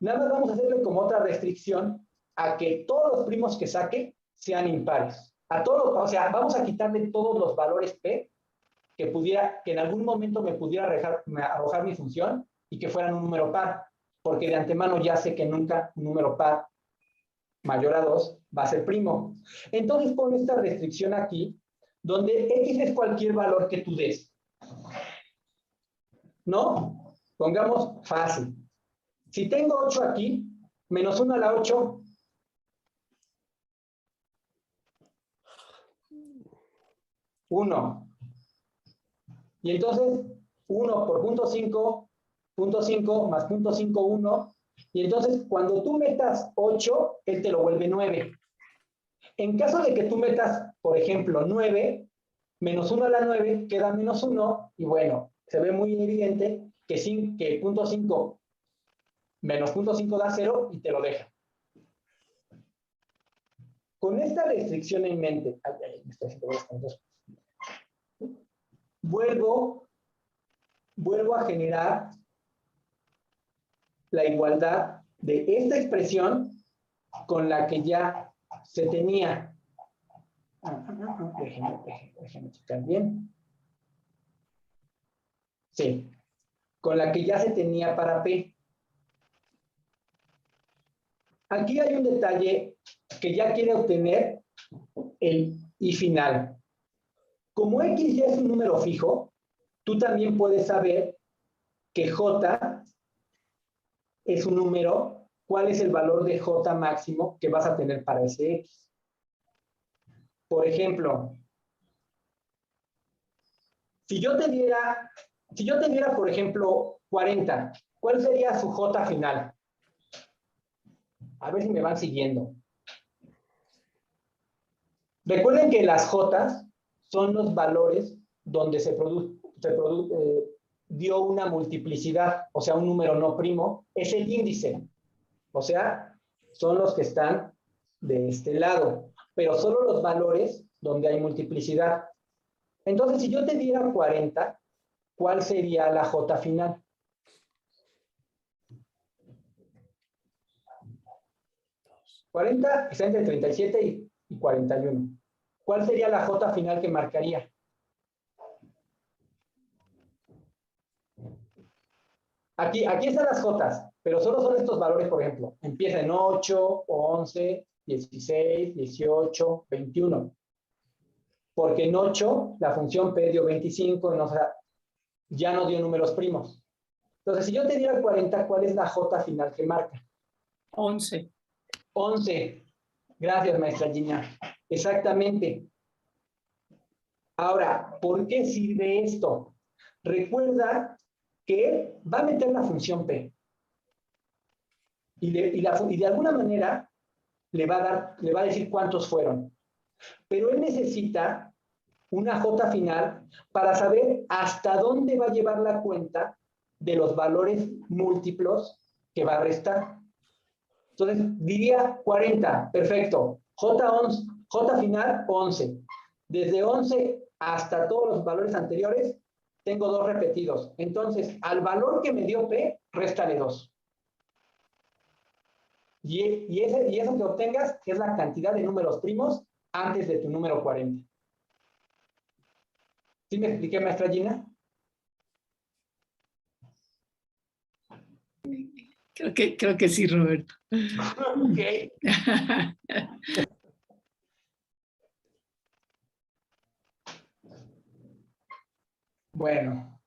Nada más vamos a hacerle como otra restricción a que todos los primos que saque sean impares. A todos, o sea, vamos a quitarle todos los valores P que en algún momento me pudiera arrojar mi función y que fueran un número par, porque de antemano ya sé que nunca un número par mayor a 2 va a ser primo. Entonces pongo esta restricción aquí, donde X es cualquier valor que tú des. ¿No? Pongamos fácil. Si tengo 8 aquí, menos 1 a la 8, uno. Y entonces, 1 por punto 5 más punto 5, 1. Y entonces, cuando tú metas 8, él te lo vuelve 9. En caso de que tú metas, por ejemplo, 9, menos 1 a la 9, queda menos 1. Y bueno, se ve muy evidente que punto 5 menos punto 5 da 0 y te lo deja. Con esta restricción en mente, vuelvo a generar la igualdad de esta expresión con la que ya se tenía. Déjenme checar bien. Sí, con la que ya se tenía para P. Aquí hay un detalle que ya quiere obtener el I final. Como X ya es un número fijo, tú también puedes saber que J es un número, ¿cuál es el valor de J máximo que vas a tener para ese X? Por ejemplo, si yo te diera, por ejemplo, 40, ¿cuál sería su J final? A ver si me van siguiendo. Recuerden que las J's son los valores donde dio una multiplicidad, o sea, un número no primo, es el índice. O sea, son los que están de este lado, pero solo los valores donde hay multiplicidad. Entonces, si yo te diera 40, ¿cuál sería la J final? ¿40? Está entre 37 y 41. ¿Cuál sería la J final que marcaría? Aquí están las J's, pero solo son estos valores, por ejemplo. Empieza en 8, 11, 16, 18, 21. Porque en 8 la función P dio 25, o sea, ya no dio números primos. Entonces, si yo te diera 40, ¿cuál es la J final que marca? 11. 11. Gracias, maestra Gina. Exactamente. Ahora, ¿por qué sirve esto? Recuerda que va a meter la función P. Y de alguna manera le va a decir cuántos fueron. Pero él necesita una J final para saber hasta dónde va a llevar la cuenta de los valores múltiplos que va a restar. Entonces, diría 40, perfecto. J final, 11. Desde 11 hasta todos los valores anteriores, tengo 2 repetidos. Entonces, al valor que me dio P, réstale 2. Y eso que obtengas es la cantidad de números primos antes de tu número 40. ¿Sí me expliqué, maestra Gina? Creo que sí, Roberto. Ok. Bueno.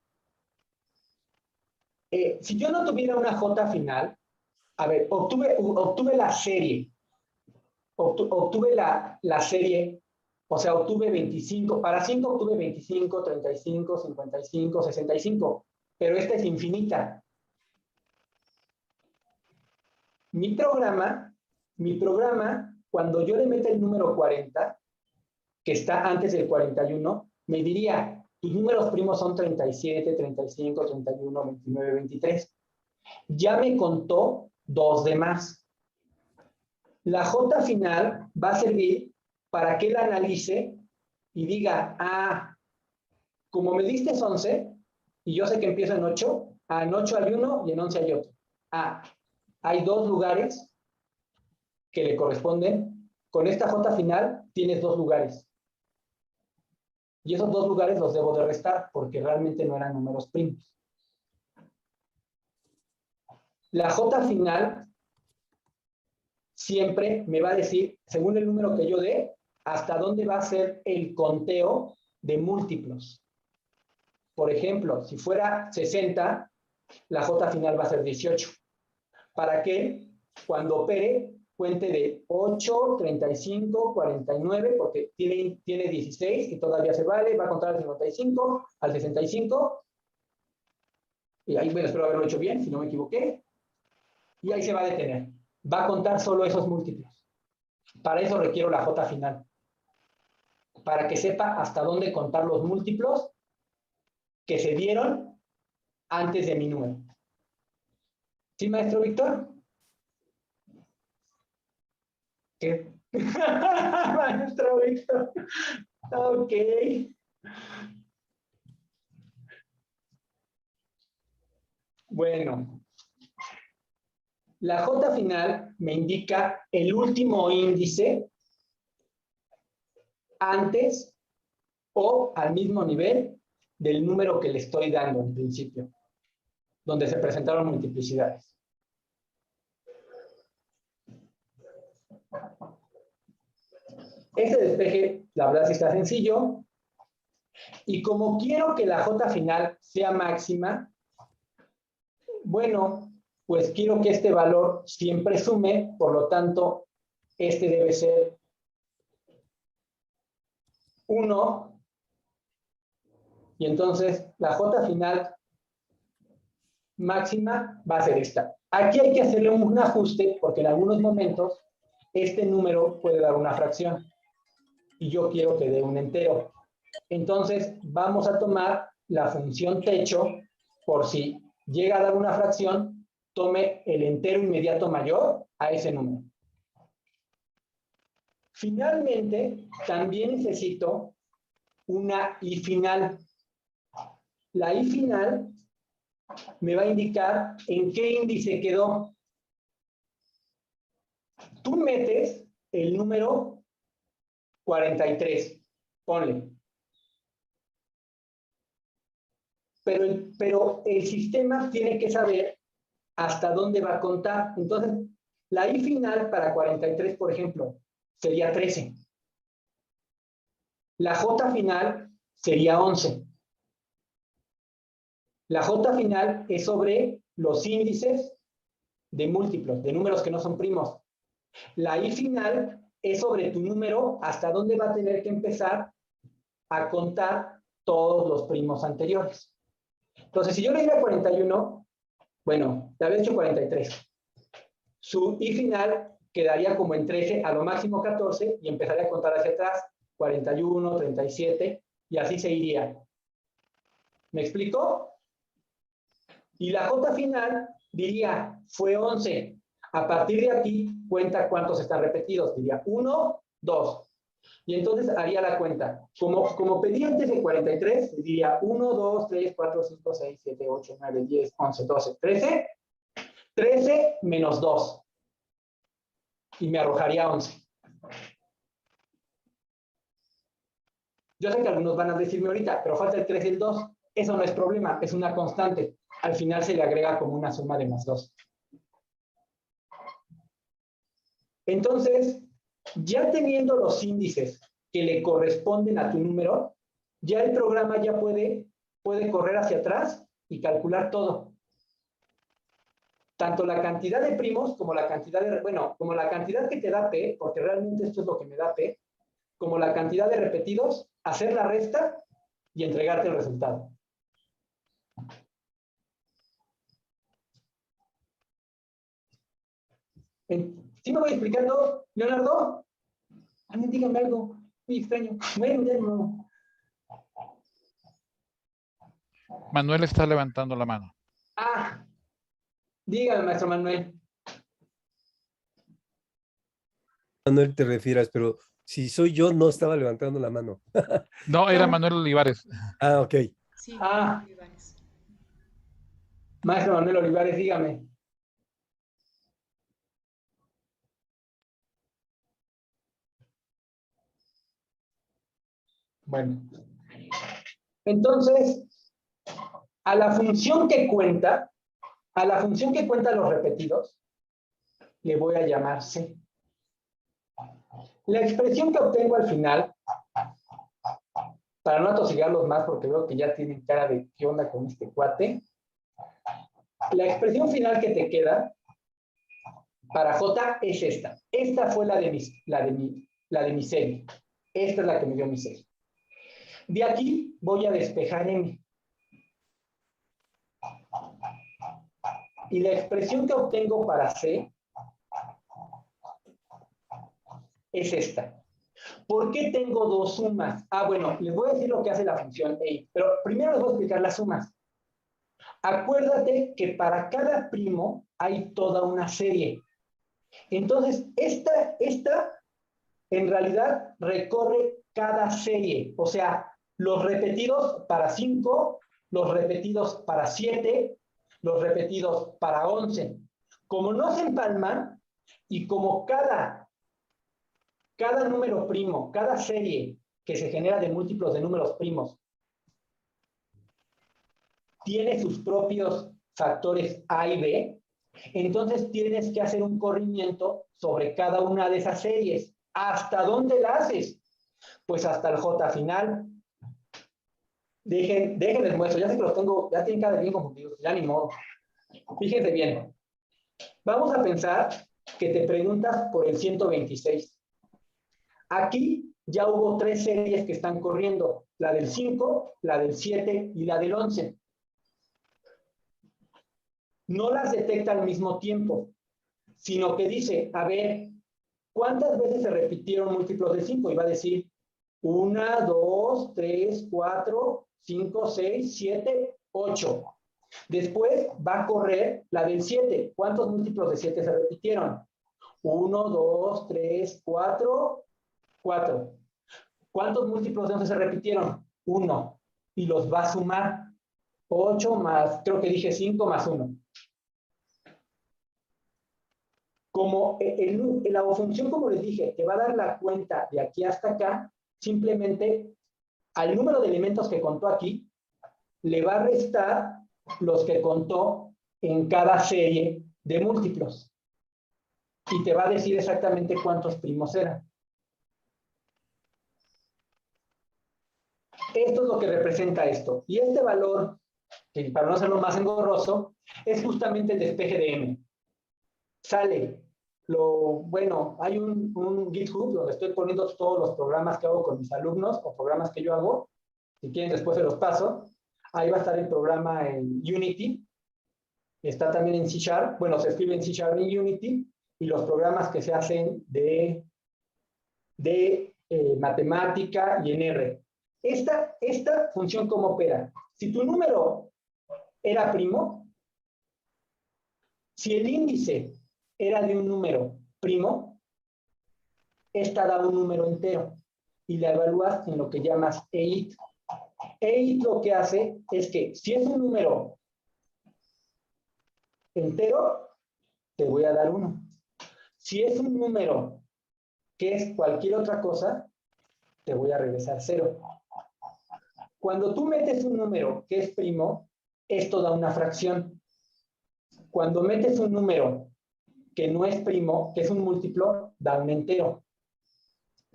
Si yo no tuviera una J final, a ver, obtuve la serie. Obtuve la serie, o sea, obtuve 25. Para 5 obtuve 25, 35, 55, 65. Pero esta es infinita. Mi programa, cuando yo le meta el número 40, que está antes del 41, me diría, tus números primos son 37, 35, 31, 29, 23. Ya me contó 2 de más. La J final va a servir para que él analice y diga, como me diste 11, y yo sé que empiezo en 8, en 8 hay uno y en 11 hay otro. Hay 2 lugares que le corresponden. Con esta J final tienes 2 lugares. Y esos 2 lugares los debo de restar porque realmente no eran números primos. La J final siempre me va a decir, según el número que yo dé, hasta dónde va a ser el conteo de múltiplos. Por ejemplo, si fuera 60, la J final va a ser 18. Para que cuando opere, cuente de 8, 35, 49, porque tiene 16 y todavía se vale, va a contar al 55, al 65. Y ahí, bueno, espero haberlo hecho bien, si no me equivoqué. Y ahí se va a detener. Va a contar solo esos múltiplos. Para eso requiero la J final. Para que sepa hasta dónde contar los múltiplos que se dieron antes de mi número. ¿Sí, maestro Víctor? ¿Qué? Maestro Víctor. Ok. Bueno. La J final me indica el último índice antes o al mismo nivel del número que le estoy dando en principio, donde se presentaron multiplicidades. Este despeje, la verdad sí está sencillo. Y como quiero que la J final sea máxima, bueno, pues quiero que este valor siempre sume, por lo tanto, este debe ser 1. Y entonces la J final máxima va a ser esta. Aquí hay que hacerle un ajuste porque en algunos momentos este número puede dar una fracción y yo quiero que dé un entero. Entonces vamos a tomar la función techo por si llega a dar una fracción, tome el entero inmediato mayor a ese número. Finalmente, también necesito una I final. La I final me va a indicar en qué índice quedó. Tú metes el número 43, ponle. Pero el sistema tiene que saber hasta dónde va a contar. Entonces, la I final para 43, por ejemplo, sería 13. La J final sería 11. La J final es sobre los índices de múltiplos, de números que no son primos. La I final es sobre tu número, hasta dónde va a tener que empezar a contar todos los primos anteriores. Entonces, si yo le diera 41, bueno, le había hecho 43. Su I final quedaría como en 13, a lo máximo 14, y empezaría a contar hacia atrás, 41, 37, y así se iría. ¿Me explico? Y la J final diría, fue 11. A partir de aquí, cuenta cuántos están repetidos. Diría 1, 2. Y entonces haría la cuenta. Como pedí antes de 43, diría 1, 2, 3, 4, 5, 6, 7, 8, 9, 10, 11, 12, 13. 13 menos 2. Y me arrojaría 11. Yo sé que algunos van a decirme ahorita, pero falta el 3 y el 2. Eso no es problema, es una constante. Al final se le agrega como una suma de más 2. Entonces, ya teniendo los índices que le corresponden a tu número, ya el programa ya puede correr hacia atrás y calcular todo. Tanto la cantidad de primos como la cantidad de, bueno, como la cantidad que te da P, porque realmente esto es lo que me da P, como la cantidad de repetidos, hacer la resta y entregarte el resultado. ¿Sí me voy explicando, Leonardo? Alguien dígame algo muy extraño. Bueno, ya no. Manuel está levantando la mano. Ah, dígame, maestro Manuel. Manuel te refieras, pero si soy yo, no estaba levantando la mano. No, era Manuel Olivares. Ah, ok. Sí, Ah. Olivares. Maestro Manuel Olivares, dígame. Bueno. Entonces, a la función que cuenta los repetidos, le voy a llamar C. La expresión que obtengo al final, para no atosigarlos más porque veo que ya tienen cara de qué onda con este cuate, la expresión final que te queda para J es esta. Esta fue la de mi serie. Esta es la que me dio mi serie. De aquí voy a despejar M. Y la expresión que obtengo para C es esta. ¿Por qué tengo dos sumas? Ah, bueno, les voy a decir lo que hace la función A, pero primero les voy a explicar las sumas. Acuérdate que para cada primo hay toda una serie. Entonces, esta en realidad recorre cada serie. O sea, los repetidos para 5, los repetidos para 7, los repetidos para 11. Como no se empalman y como cada número primo, cada serie que se genera de múltiplos de números primos, tiene sus propios factores A y B, entonces tienes que hacer un corrimiento sobre cada una de esas series. ¿Hasta dónde la haces? Pues hasta el J final. Déjenles muestro, ya sé que los tengo, ya tienen cada vez bien confundidos, ya ni modo. Fíjense bien. Vamos a pensar que te preguntas por el 126. Aquí ya hubo 3 series que están corriendo, la del 5, la del 7 y la del 11. No las detecta al mismo tiempo, sino que dice, a ver, ¿cuántas veces se repitieron múltiplos de 5? Y va a decir 1, 2, 3, 4, 5, 6, 7, 8. Después va a correr la del 7. ¿Cuántos múltiplos de 7 se repitieron? 1, 2, 3, 4, 4. ¿Cuántos múltiplos de 11 se repitieron? 1. Y los va a sumar. 8 más, creo que dije 5 más 1. Como la función, como les dije, te va a dar la cuenta de aquí hasta acá, simplemente al número de elementos que contó aquí, le va a restar los que contó en cada serie de múltiplos. Y te va a decir exactamente cuántos primos eran. Esto es lo que representa esto. Y este valor que para no hacerlo más engorroso, es justamente el despeje de M. Sale. Bueno, hay un GitHub donde estoy poniendo todos los programas que hago con mis alumnos o programas que yo hago. Si quieren, después se los paso. Ahí va a estar el programa en Unity. Está también en C#. Bueno, se escribe en C# en Unity. Y los programas que se hacen de matemática y en R. Esta función, ¿cómo opera? Si tu número era primo, si el índice era de un número primo, esta da un número entero y la evalúas en lo que llamas EIT. EIT lo que hace es que si es un número entero, te voy a dar 1. Si es un número que es cualquier otra cosa, te voy a regresar 0. Cuando tú metes un número que es primo, esto da una fracción. Cuando metes un número que no es primo, que es un múltiplo, da un entero.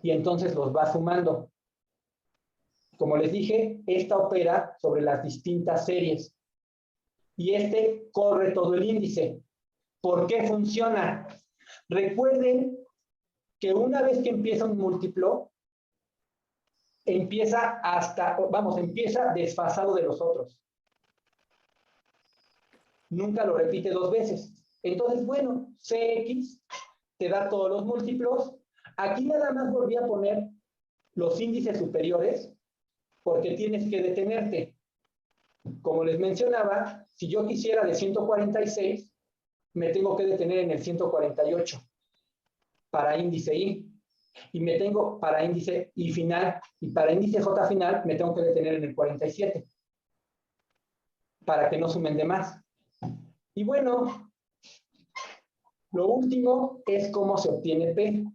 Y entonces los va sumando. Como les dije, esta opera sobre las distintas series. Y este corre todo el índice. ¿Por qué funciona? Recuerden que una vez que empieza un múltiplo, empieza desfasado de los otros. Nunca lo repite 2 veces. Entonces, bueno, CX te da todos los múltiplos. Aquí nada más volví a poner los índices superiores porque tienes que detenerte. Como les mencionaba, si yo quisiera de 146, me tengo que detener en el 148 para índice I. Y me tengo para índice I final y para índice J final me tengo que detener en el 47 para que no sumen de más. Y bueno, lo último es cómo se obtiene P.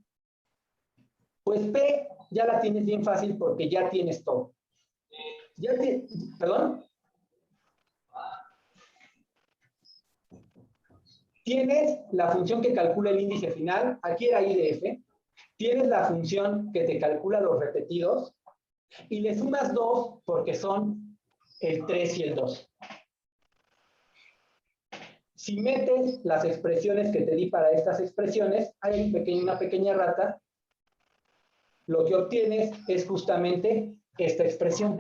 Pues P ya la tienes bien fácil porque ya tienes todo. ¿Perdón? Tienes la función que calcula el índice final, aquí era I de F. Tienes la función que te calcula los repetidos y le sumas 2 porque son el 3 y el 2. Si metes las expresiones que te di para estas expresiones, hay una pequeña rata, lo que obtienes es justamente esta expresión.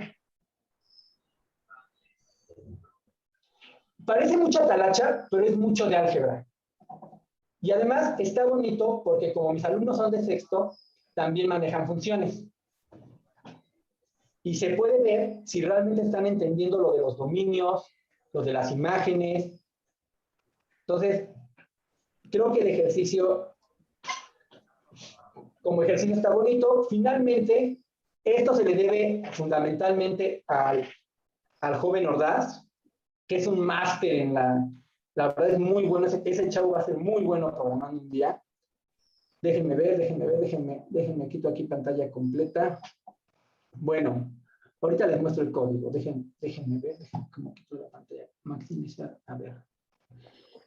Parece mucha talacha, pero es mucho de álgebra. Y además está bonito porque como mis alumnos son de sexto, también manejan funciones. Y se puede ver si realmente están entendiendo lo de los dominios, lo de las imágenes. Entonces, creo que el ejercicio, como ejercicio está bonito. Finalmente, esto se le debe fundamentalmente al joven Ordaz, que es un máster en la verdad es muy bueno, ese chavo va a ser muy bueno programando un día. Déjenme ver, déjenme quito aquí pantalla completa. Bueno, ahorita les muestro el código, déjenme ver, cómo quito la pantalla, maximizar, a ver.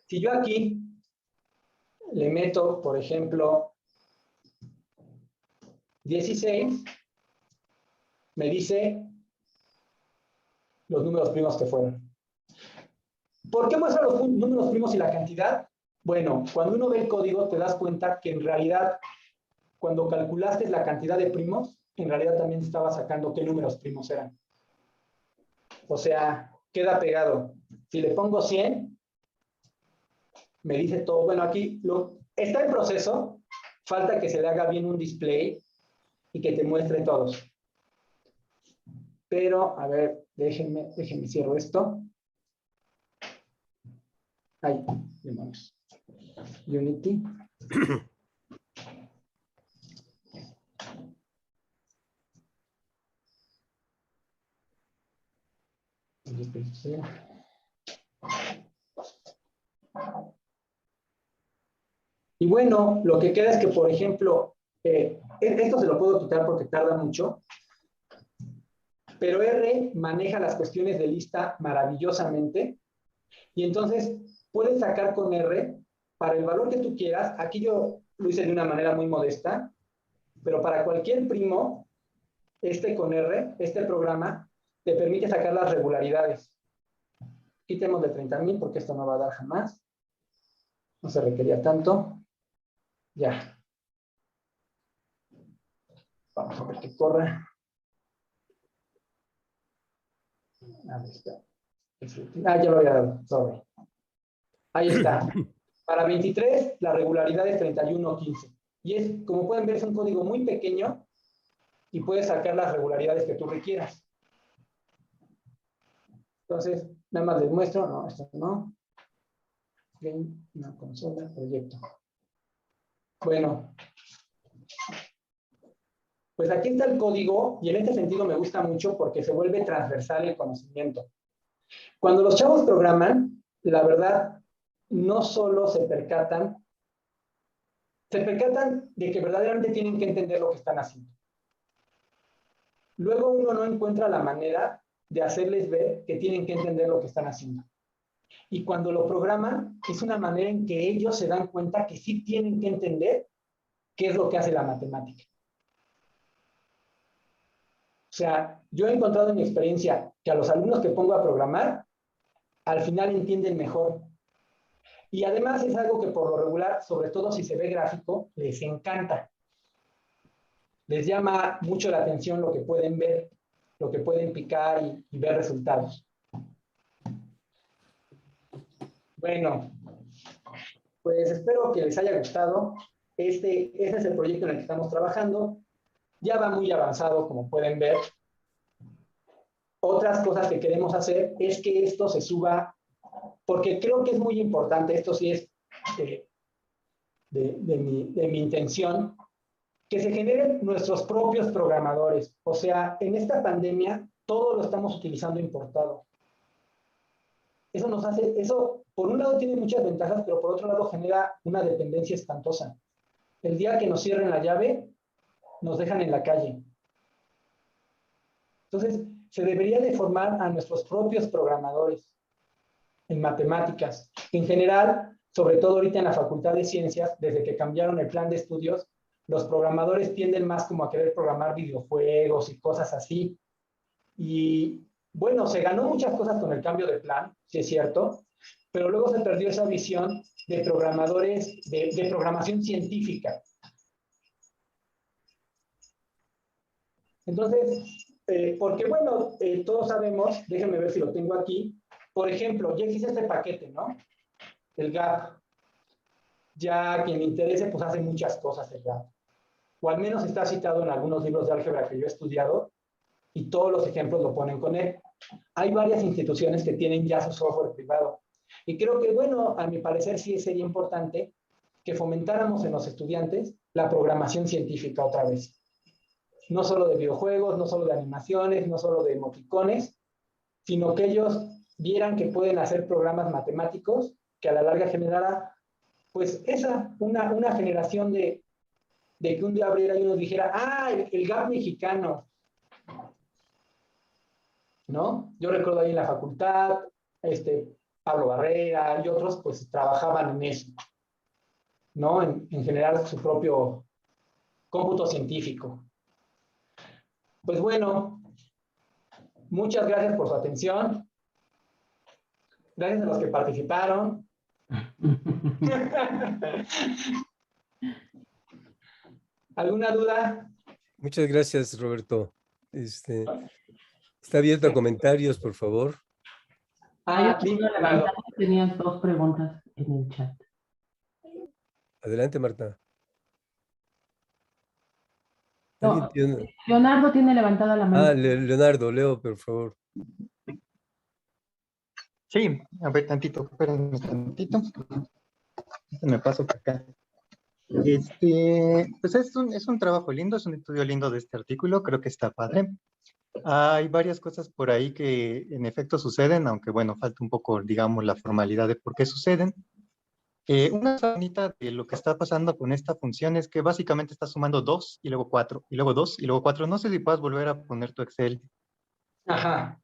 Si yo aquí le meto, por ejemplo, 16, me dice los números primos que fueron. ¿Por qué muestra los números primos y la cantidad? Bueno, cuando uno ve el código te das cuenta que en realidad, cuando calculaste la cantidad de primos, en realidad también estaba sacando qué números primos eran. O sea, queda pegado. Si le pongo 100, me dice todo. Bueno, aquí está en proceso, falta que se le haga bien un display y que te muestre todos. Pero, a ver, déjenme cierro esto. Ahí, demonios. Unity. Y bueno, lo que queda es que, por ejemplo, esto se lo puedo quitar porque tarda mucho, pero R maneja las cuestiones de lista maravillosamente y entonces puedes sacar con R para el valor que tú quieras. Aquí yo lo hice de una manera muy modesta, pero para cualquier primo, con R, este programa, te permite sacar las regularidades. Quitemos de 30,000 porque esto no va a dar jamás. No se requería tanto. Ya. Vamos a ver que corra. Ahí está. Ah, ya lo había dado. Sorry. Ahí está. Para 23, la regularidad es 31,15. Y es, como pueden ver, es un código muy pequeño y puedes sacar las regularidades que tú requieras. Entonces, nada más les muestro. No, esto no. Game, una consola, proyecto. Bueno. Pues aquí está el código y en este sentido me gusta mucho porque se vuelve transversal el conocimiento. Cuando los chavos programan, la verdad, no solo se percatan de que verdaderamente tienen que entender lo que están haciendo. Luego uno no encuentra la manera de hacerles ver que tienen que entender lo que están haciendo. Y cuando lo programan, es una manera en que ellos se dan cuenta que sí tienen que entender qué es lo que hace la matemática. O sea, yo he encontrado en mi experiencia que a los alumnos que pongo a programar, al final entienden mejor. Y además es algo que por lo regular, sobre todo si se ve gráfico, les encanta. Les llama mucho la atención lo que pueden ver, lo que pueden picar y ver resultados. Bueno, pues espero que les haya gustado. Este es el proyecto en el que estamos trabajando. Ya va muy avanzado, como pueden ver. Otras cosas que queremos hacer es que esto se suba, porque creo que es muy importante, esto sí es de mi intención, que se generen nuestros propios programadores. O sea, en esta pandemia, todo lo estamos utilizando importado. Eso nos hace, eso por un lado tiene muchas ventajas, pero por otro lado genera una dependencia espantosa. El día que nos cierren la llave, nos dejan en la calle. Entonces, se debería de formar a nuestros propios programadores en matemáticas. En general, sobre todo ahorita en la Facultad de Ciencias, desde que cambiaron el plan de estudios, los programadores tienden más como a querer programar videojuegos y cosas así. Y bueno, se ganó muchas cosas con el cambio de plan, sí es cierto, pero luego se perdió esa visión de programadores, de programación científica. Entonces, porque bueno, todos sabemos, déjenme ver si lo tengo aquí, por ejemplo, ya existe este paquete, ¿no? El GAP. Ya quien le interese, pues hace muchas cosas el GAP. O al menos está citado en algunos libros de álgebra que yo he estudiado y todos los ejemplos lo ponen con él. Hay varias instituciones que tienen ya su software privado. Y creo que, bueno, a mi parecer sí sería importante que fomentáramos en los estudiantes la programación científica otra vez. No solo de videojuegos, no solo de animaciones, no solo de emoticones, sino que ellos vieran que pueden hacer programas matemáticos que a la larga generara, pues, una generación de que un día abriera y uno dijera, ah, el GAP mexicano, ¿no? Yo recuerdo ahí en la facultad, Pablo Barrera y otros, pues, trabajaban en eso, ¿no? En generar su propio cómputo científico. Pues bueno, muchas gracias por su atención. Gracias a los que participaron. ¿Alguna duda? Muchas gracias, Roberto. Está abierto a comentarios, por favor. Ah, dime. Tenías dos preguntas en el chat. Adelante, Marta. No, Leonardo tiene levantada la mano. Ah, Leonardo, Leo, por favor. Sí, a ver tantito, espérenme tantito. Me paso por acá. Pues es un trabajo lindo, es un estudio lindo de este artículo, creo que está padre. Hay varias cosas por ahí que en efecto suceden, aunque bueno, falta un poco, digamos, la formalidad de por qué suceden. Una cosa bonita de lo que está pasando con esta función es que básicamente está sumando 2 y luego 4, y luego 2 y luego 4. No sé si puedes volver a poner tu Excel. Ajá.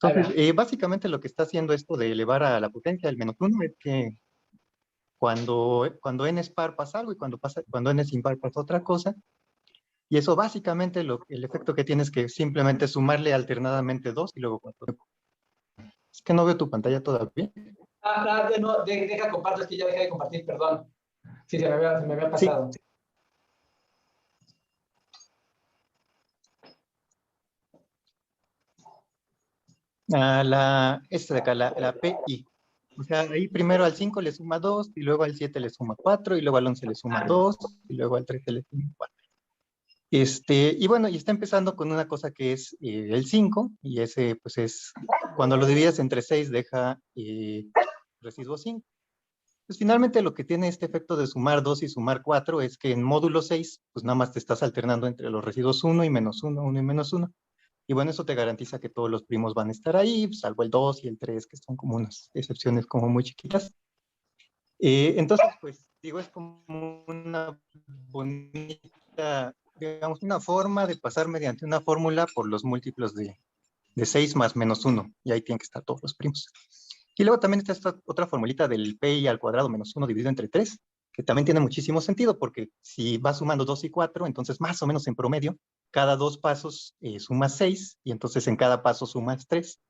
Entonces, básicamente lo que está haciendo esto de elevar a la potencia del -1 es que cuando n es par pasa algo y cuando n es impar pasa otra cosa. Y eso básicamente el efecto que tienes que simplemente sumarle alternadamente 2 y luego 4. Es que no veo tu pantalla todavía. No, deja compartir, es que ya dejé de compartir, perdón. Sí, se me había Sí. pasado. Esta de acá, la PI. O sea, ahí primero al 5 le suma 2, y luego al 7 le suma 4, y luego al 11 le suma 2, y luego al 13 le suma 4. Y bueno, y está empezando con una cosa que es el 5, y ese pues es, cuando lo divides entre 6 deja residuo 5. Pues finalmente lo que tiene este efecto de sumar 2 y sumar 4 es que en módulo 6, pues nada más te estás alternando entre los residuos 1 y menos 1, 1 y menos 1. Y bueno, eso te garantiza que todos los primos van a estar ahí, salvo el 2 y el 3, que son como unas excepciones como muy chiquitas. Entonces, pues, digo, es como una bonita, digamos, una forma de pasar mediante una fórmula por los múltiplos de 6 más menos 1, y ahí tienen que estar todos los primos. Y luego también está esta otra formulita del pi al cuadrado menos 1 dividido entre 3, que también tiene muchísimo sentido, porque si vas sumando 2 y 4, entonces más o menos en promedio, cada 2 pasos sumas 6, y entonces en cada paso sumas 3.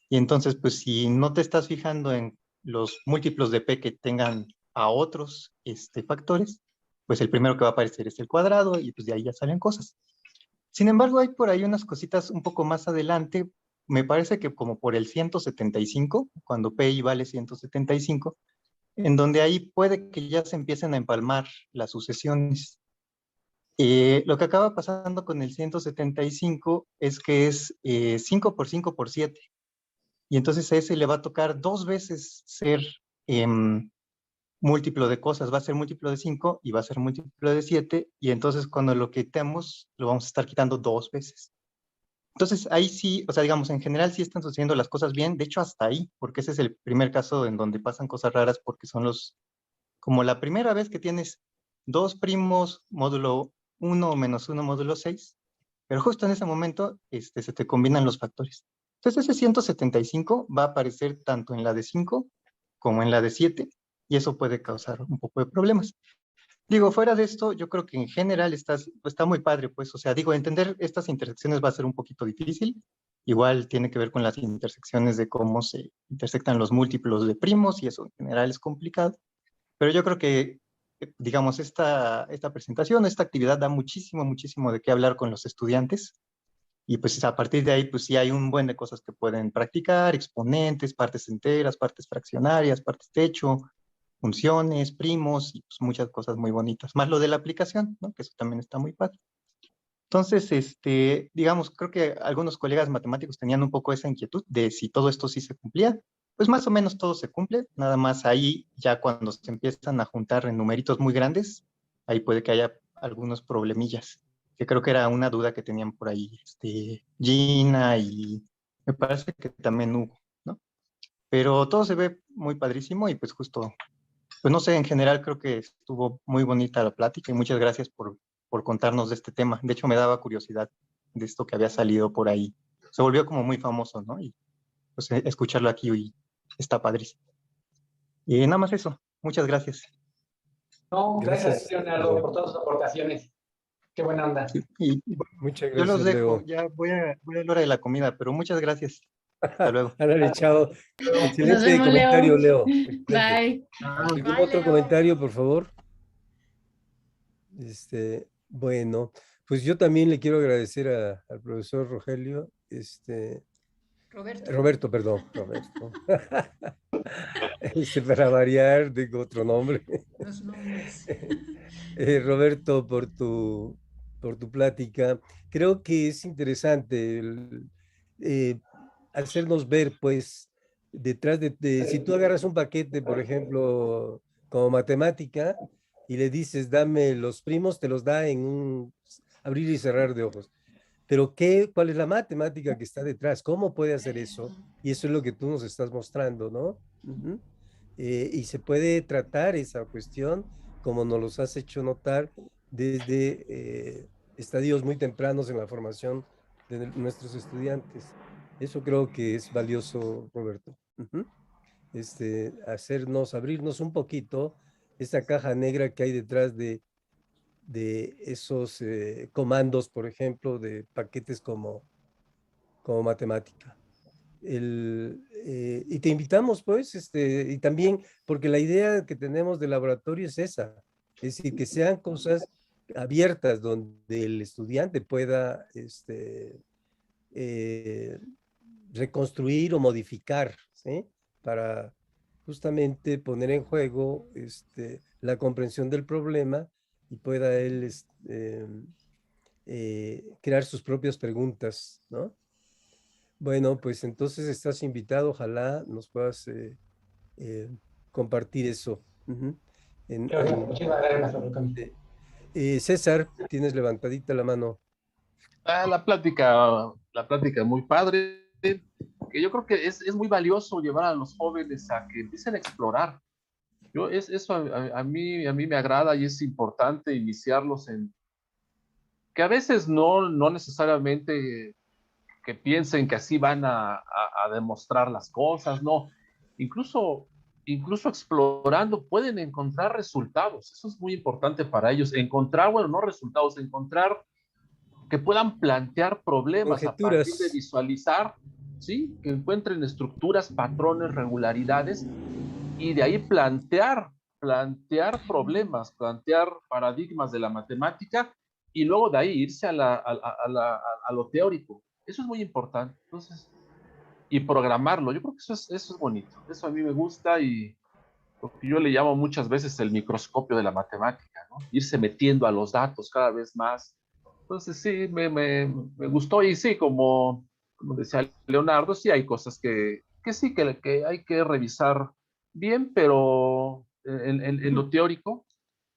Y entonces, pues si no te estás fijando en los múltiplos de p que tengan a otros factores, pues el primero que va a aparecer es el cuadrado, y pues de ahí ya salen cosas. Sin embargo, hay por ahí unas cositas un poco más adelante. Me parece que como por el 175, cuando pi vale 175, en donde ahí puede que ya se empiecen a empalmar las sucesiones. Lo que acaba pasando con el 175 es que es 5 por 5 por 7. Y entonces a ese le va a tocar 2 veces ser múltiplo de cosas. Va a ser múltiplo de 5 y va a ser múltiplo de 7. Y entonces cuando lo quitemos, lo vamos a estar quitando 2 veces. Entonces, ahí sí, o sea, digamos, en general sí están sucediendo las cosas bien, de hecho hasta ahí, porque ese es el primer caso en donde pasan cosas raras, porque son como la primera vez que tienes 2 primos módulo 1 menos 1 módulo 6, pero justo en ese momento se te combinan los factores. Entonces, ese 175 va a aparecer tanto en la de 5 como en la de 7, y eso puede causar un poco de problemas. Digo, fuera de esto, yo creo que en general está muy padre, pues, o sea, digo, entender estas intersecciones va a ser un poquito difícil. Igual tiene que ver con las intersecciones de cómo se intersectan los múltiplos de primos, y eso en general es complicado. Pero yo creo que, digamos, esta presentación, esta actividad da muchísimo, muchísimo de qué hablar con los estudiantes. Y pues a partir de ahí, pues sí hay un buen de cosas que pueden practicar: exponentes, partes enteras, partes fraccionarias, partes techo, funciones, primos, y pues muchas cosas muy bonitas. Más lo de la aplicación, ¿no? Que eso también está muy padre. Entonces, digamos, creo que algunos colegas matemáticos tenían un poco esa inquietud de si todo esto sí se cumplía. Pues más o menos todo se cumple, nada más ahí ya cuando se empiezan a juntar en numeritos muy grandes, ahí puede que haya algunos problemillas, que creo que era una duda que tenían por ahí Gina, y me parece que también Hugo, ¿no? Pero todo se ve muy padrísimo, y pues justo, pues no sé, en general creo que estuvo muy bonita la plática, y muchas gracias por contarnos de este tema. De hecho, me daba curiosidad de esto que había salido por ahí. Se volvió como muy famoso, ¿no? Y pues escucharlo aquí hoy está padrísimo. Y nada más eso. Muchas gracias. No, gracias, Gracias, Leonardo, Leo. por todas tus aportaciones. Qué buena onda. Y Muchas yo los gracias, dejo, Leo. ya voy a la hora de la comida, pero muchas gracias. Hasta luego. Ándale, chao. Nos Excelente vemos, comentario, Leo. Leo. Excelente. Bye. ¿Algún Bye, otro Leo. comentario, por favor? Bueno, pues yo también le quiero agradecer al profesor Rogelio, Roberto. Roberto, perdón, Roberto. Para variar, digo otro nombre. Los nombres. Roberto, por tu plática. Creo que es interesante eh, hacernos ver, pues, detrás si tú agarras un paquete, por ejemplo, como matemática, y le dices, dame los primos, te los da en un abrir y cerrar de ojos. Pero ¿cuál es la matemática que está detrás? ¿Cómo puede hacer eso? Y eso es lo que tú nos estás mostrando, ¿no? Ujú. Y se puede tratar esa cuestión, como nos los has hecho notar, desde estadios muy tempranos en la formación de nuestros estudiantes. Eso creo que es valioso, Roberto. Ujú. Abrirnos un poquito esa caja negra que hay detrás de de esos comandos, por ejemplo, de paquetes como matemática. Y te invitamos, pues, y también, porque la idea que tenemos del laboratorio es esa, es decir, que sean cosas abiertas donde el estudiante pueda reconstruir o modificar, ¿sí? Para justamente poner en juego la comprensión del problema y pueda él crear sus propias preguntas, ¿no? Bueno, pues entonces estás invitado, ojalá nos puedas compartir eso. Muchísimas gracias, maestro Volcán. César, tienes levantadita la mano. La plática muy padre, que yo creo que es muy valioso llevar a los jóvenes a que empiecen a explorar. Eso a mí me agrada y es importante iniciarlos en que a veces no necesariamente que piensen que así van a demostrar las cosas, no. Incluso explorando pueden encontrar resultados. Eso es muy importante para ellos. Encontrar, bueno, no resultados, encontrar que puedan plantear problemas a partir de visualizar, ¿sí? Que encuentren estructuras, patrones, regularidades y de ahí plantear problemas, plantear paradigmas de la matemática y luego de ahí irse a lo teórico. Eso es muy importante. Entonces, y programarlo, yo creo que eso es bonito. Eso a mí me gusta y lo que yo le llamo muchas veces el microscopio de la matemática, ¿no? Irse metiendo a los datos cada vez más. Entonces sí, me gustó y sí, como decía Leonardo, sí hay cosas que sí, que hay que revisar bien, pero en lo teórico,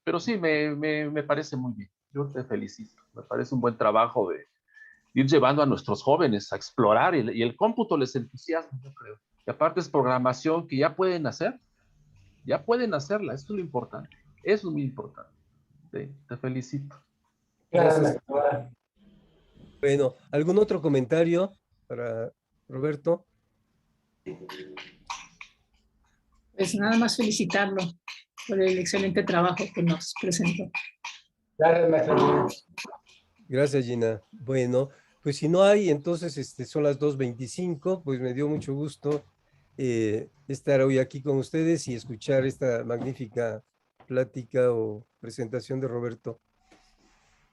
pero sí, me parece muy bien. Yo te felicito. Me parece un buen trabajo de ir llevando a nuestros jóvenes a explorar y el cómputo les entusiasma, yo creo. Y aparte es programación que ya pueden hacer, ya pueden hacerla, eso es lo importante. Eso es muy importante. Sí, te felicito. Gracias. Bueno, ¿algún otro comentario para Roberto? Pues nada más felicitarlo por el excelente trabajo que nos presentó. Gracias, maestro. Gracias, Gina. Bueno, pues si no hay, entonces son las 2:25, pues me dio mucho gusto estar hoy aquí con ustedes y escuchar esta magnífica plática o presentación de Roberto.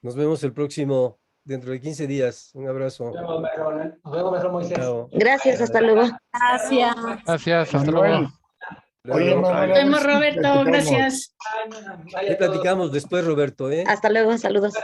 Nos vemos el próximo, dentro de 15 días. Un abrazo. Nos vemos, maestro Moisés. Chao. Gracias, hasta luego. Gracias. Gracias, hasta luego. Oye, Manuel, Nos vemos, Roberto, gracias. Ahí platicamos después, Roberto, ¿eh? Hasta luego, saludos.